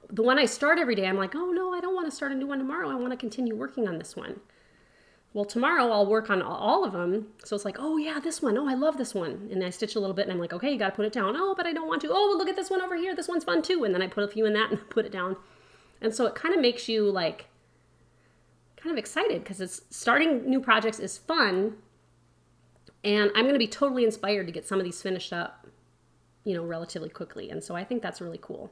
the one I start every day, I'm like, oh no, I don't want to start a new one tomorrow. I want to continue working on this one. Well, tomorrow I'll work on all of them. So it's like, oh yeah, this one. Oh, I love this one. And I stitch a little bit and I'm like, okay, you got to put it down. Oh, but I don't want to. Oh, well, look at this one over here. This one's fun too. And then I put a few in that and put it down. And so it kind of makes you like, kind of excited because it's starting new projects is fun. And I'm going to be totally inspired to get some of these finished up, relatively quickly. And so I think that's really cool.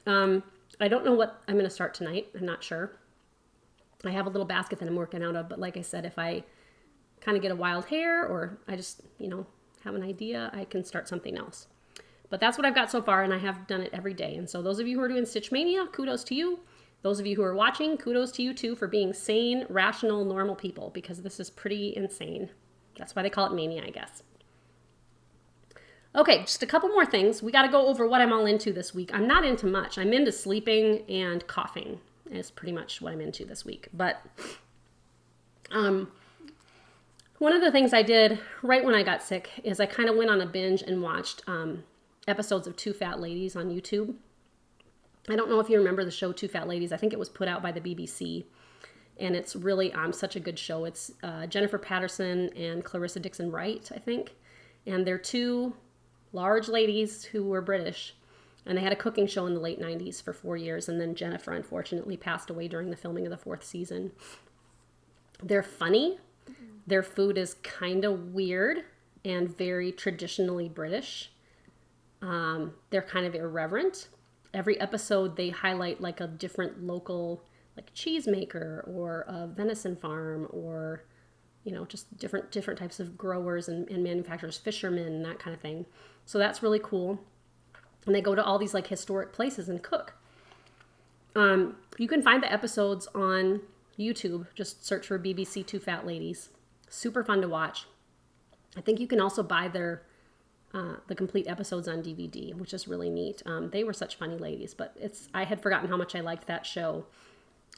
I don't know what I'm going to start tonight. I'm not sure. I have a little basket that I'm working out of, but like I said, if I kind of get a wild hair or I just, have an idea, I can start something else. But that's what I've got so far, and I have done it every day. And so those of you who are doing Stitch Mania, kudos to you. Those of you who are watching, kudos to you too for being sane, rational, normal people, because this is pretty insane. That's why they call it mania, I guess. Okay, just a couple more things. We got to go over what I'm all into this week. I'm not into much. I'm into sleeping and coughing is pretty much what I'm into this week. But one of the things I did right when I got sick is I kind of went on a binge and watched episodes of Two Fat Ladies on YouTube. I don't know if you remember the show Two Fat Ladies. I think it was put out by the BBC. And it's really such a good show. It's Jennifer Patterson and Clarissa Dixon Wright, I think. And they're two large ladies who were British. And they had a cooking show in the late 90s for 4 years. And then Jennifer, unfortunately, passed away during the filming of the 4th season. They're funny. Their food is kind of weird and very traditionally British. They're kind of irreverent. Every episode, they highlight like a different local cheesemaker or a venison farm or, just different types of growers and manufacturers, fishermen, and that kind of thing. So that's really cool. And they go to all these historic places and cook. You can find the episodes on YouTube. Just search for BBC Two Fat Ladies. Super fun to watch. I think you can also buy the complete episodes on DVD, which is really neat. They were such funny ladies, but I had forgotten how much I liked that show.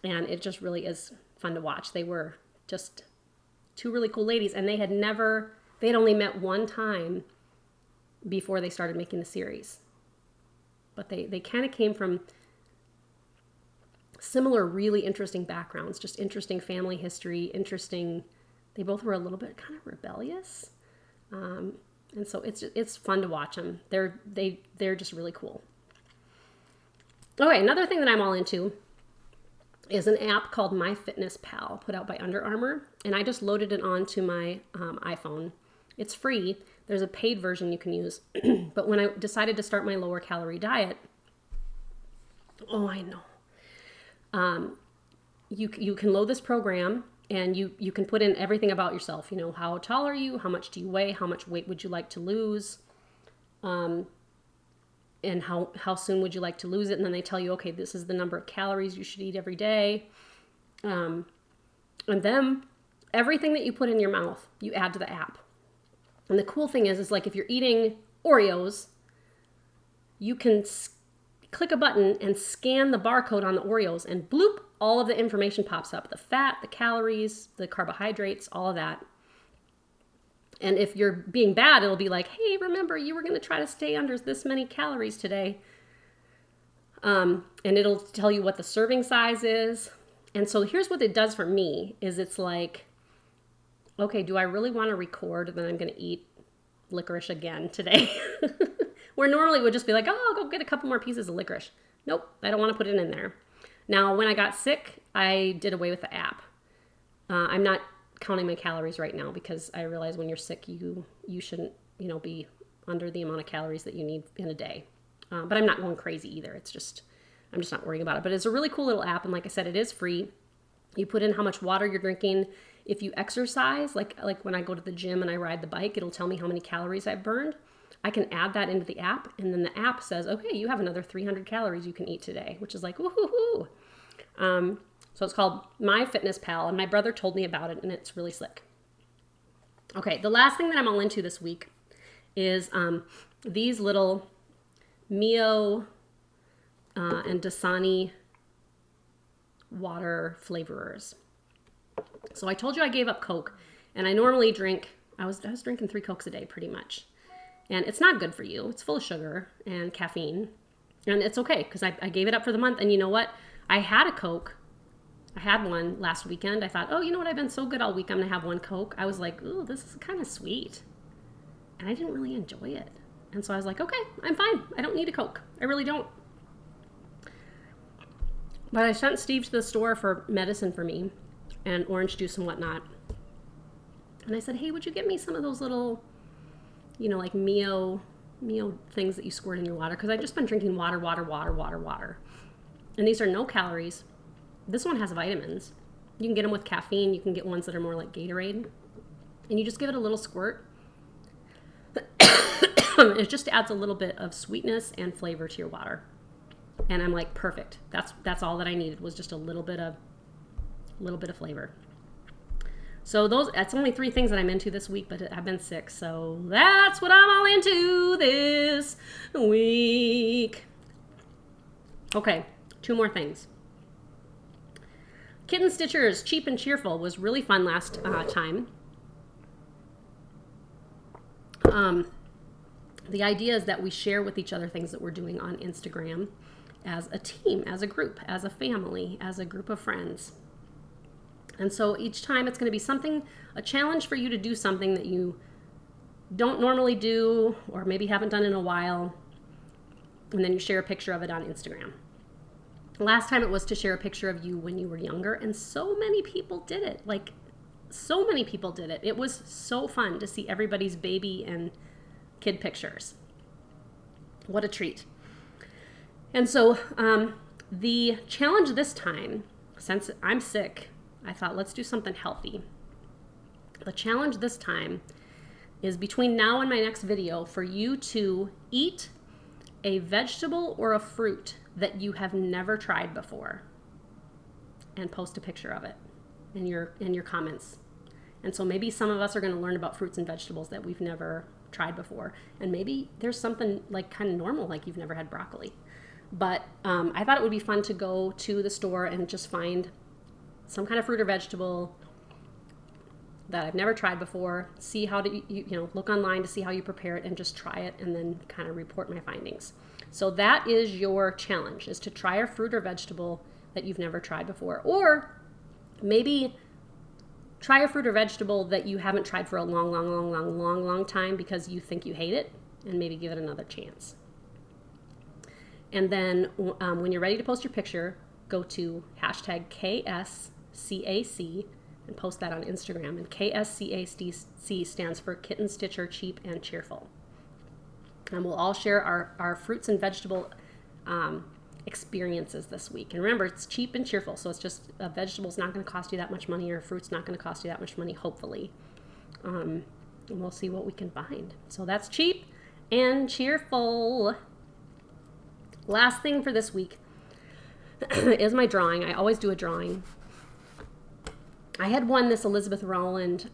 And it just really is fun to watch. They were just two really cool ladies, and they had only met one time before they started making the series. But they kind of came from similar, really interesting backgrounds, just interesting family history, they both were a little bit kind of rebellious. And so it's fun to watch them. They're just really cool. Okay, another thing that I'm all into is an app called MyFitnessPal, put out by Under Armour, and I just loaded it onto my iPhone. It's free. There's a paid version you can use, but when I decided to start my lower calorie diet, I know. You can load this program, and you can put in everything about yourself. How tall are you? How much do you weigh? How much weight would you like to lose? And how soon would you like to lose it? And then they tell you, okay, this is the number of calories you should eat every day. And then everything that you put in your mouth, you add to the app. And the cool thing is if you're eating Oreos, you can click a button and scan the barcode on the Oreos, and bloop, all of the information pops up. The fat, the calories, the carbohydrates, all of that. And if you're being bad, it'll be like, hey, remember, you were going to try to stay under this many calories today. And it'll tell you what the serving size is. And so here's what it does for me, is it's like, okay, do I really want to record that I'm going to eat licorice again today? Where normally it would just be like, oh, I'll go get a couple more pieces of licorice. Nope, I don't want to put it in there. Now, when I got sick, I did away with the app. I'm not counting my calories right now because I realize when you're sick, you shouldn't, be under the amount of calories that you need in a day. But I'm not going crazy either. I'm just not worrying about it. But it's a really cool little app. And like I said, it is free. You put in how much water you're drinking. If you exercise, like when I go to the gym and I ride the bike, it'll tell me how many calories I've burned. I can add that into the app, and then the app says, okay, you have another 300 calories you can eat today, which is like, woohoo. So it's called MyFitnessPal, and my brother told me about it, and it's really slick. Okay, the last thing that I'm all into this week is these little Mio and Dasani water flavorers. So I told you I gave up Coke, and I normally I was drinking 3 Cokes a day pretty much. And it's not good for you. It's full of sugar and caffeine. And it's okay, because I gave it up for the month. And you know what? I had a Coke. I had one last weekend. I thought, oh, you know what? I've been so good all week. I'm going to have one Coke. I was like, ooh, this is kind of sweet. And I didn't really enjoy it. And so I was like, okay, I'm fine. I don't need a Coke. I really don't. But I sent Steve to the store for medicine for me and orange juice and whatnot. And I said, hey, would you get me some of those little, like Mio things that you squirt in your water? Because I've just been drinking water. And these are no calories. This one has vitamins. You can get them with caffeine. You can get ones that are more like Gatorade. And you just give it a little squirt. It just adds a little bit of sweetness and flavor to your water. And I'm like, perfect. That's all that I needed, was just a little bit of flavor. So that's only 3 things that I'm into this week, but I've been sick. So that's what I'm all into this week. Okay, 2 more things. Kitten Stitchers, Cheap and Cheerful was really fun last time. The idea is that we share with each other things that we're doing on Instagram as a team, as a group, as a family, as a group of friends. And so each time it's going to be something, a challenge for you to do something that you don't normally do or maybe haven't done in a while, and then you share a picture of it on Instagram. Last time it was to share a picture of you when you were younger, and so many people did it. Like, so many people did it. It was so fun to see everybody's baby and kid pictures. What a treat. And so the challenge this time, since I'm sick, I thought, let's do something healthy. The challenge this time is between now and my next video for you to eat a vegetable or a fruit that you have never tried before and post a picture of it in your comments. And so maybe some of us are going to learn about fruits and vegetables that we've never tried before. And maybe there's something like kind of normal, like you've never had broccoli. But I thought it would be fun to go to the store and just find some kind of fruit or vegetable that I've never tried before, see how to, look online to see how you prepare it and just try it and then kind of report my findings. So that is your challenge, is to try a fruit or vegetable that you've never tried before. Or maybe try a fruit or vegetable that you haven't tried for a long time because you think you hate it, and maybe give it another chance. And then when you're ready to post your picture, go to hashtag KSCAC and post that on Instagram. And KSCAC stands for Kitten Stitcher, Cheap and Cheerful. And we'll all share our fruits and vegetable experiences this week. And remember, it's cheap and cheerful, so it's just a vegetable's not going to cost you that much money, or a fruit's not going to cost you that much money, hopefully. And we'll see what we can find. So that's cheap and cheerful. Last thing for this week is my drawing. I always do a drawing. I had won this Elizabeth Rowland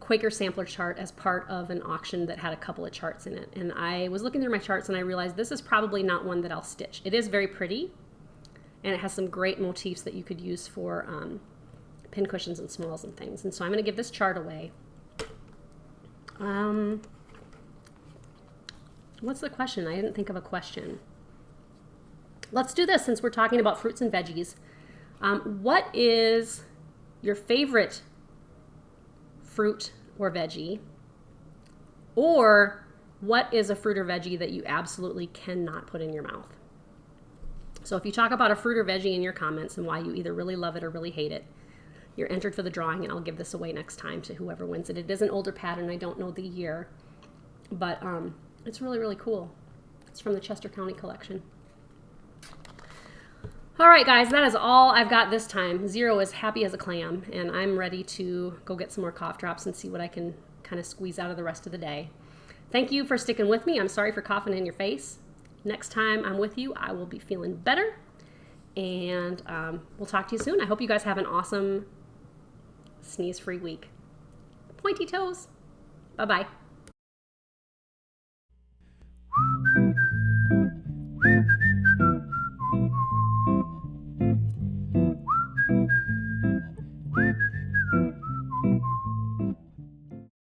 Quaker sampler chart as part of an auction that had a couple of charts in it. And I was looking through my charts and I realized this is probably not one that I'll stitch. It is very pretty, and it has some great motifs that you could use for pin cushions and smalls and things. And so I'm going to give this chart away. What's the question? I didn't think of a question. Let's do this since we're talking about fruits and veggies. What is your favorite fruit or veggie? Or what is a fruit or veggie that you absolutely cannot put in your mouth? So if you talk about a fruit or veggie in your comments and why you either really love it or really hate it, you're entered for the drawing, and I'll give this away next time to whoever wins it. It is an older pattern. I don't know the year, but it's really, really cool. It's from the Chester County collection. All right, guys, that is all I've got this time. Zero is happy as a clam, and I'm ready to go get some more cough drops and see what I can kind of squeeze out of the rest of the day. Thank you for sticking with me. I'm sorry for coughing in your face. Next time I'm with you, I will be feeling better, and we'll talk to you soon. I hope you guys have an awesome sneeze-free week. Pointy toes. Bye-bye.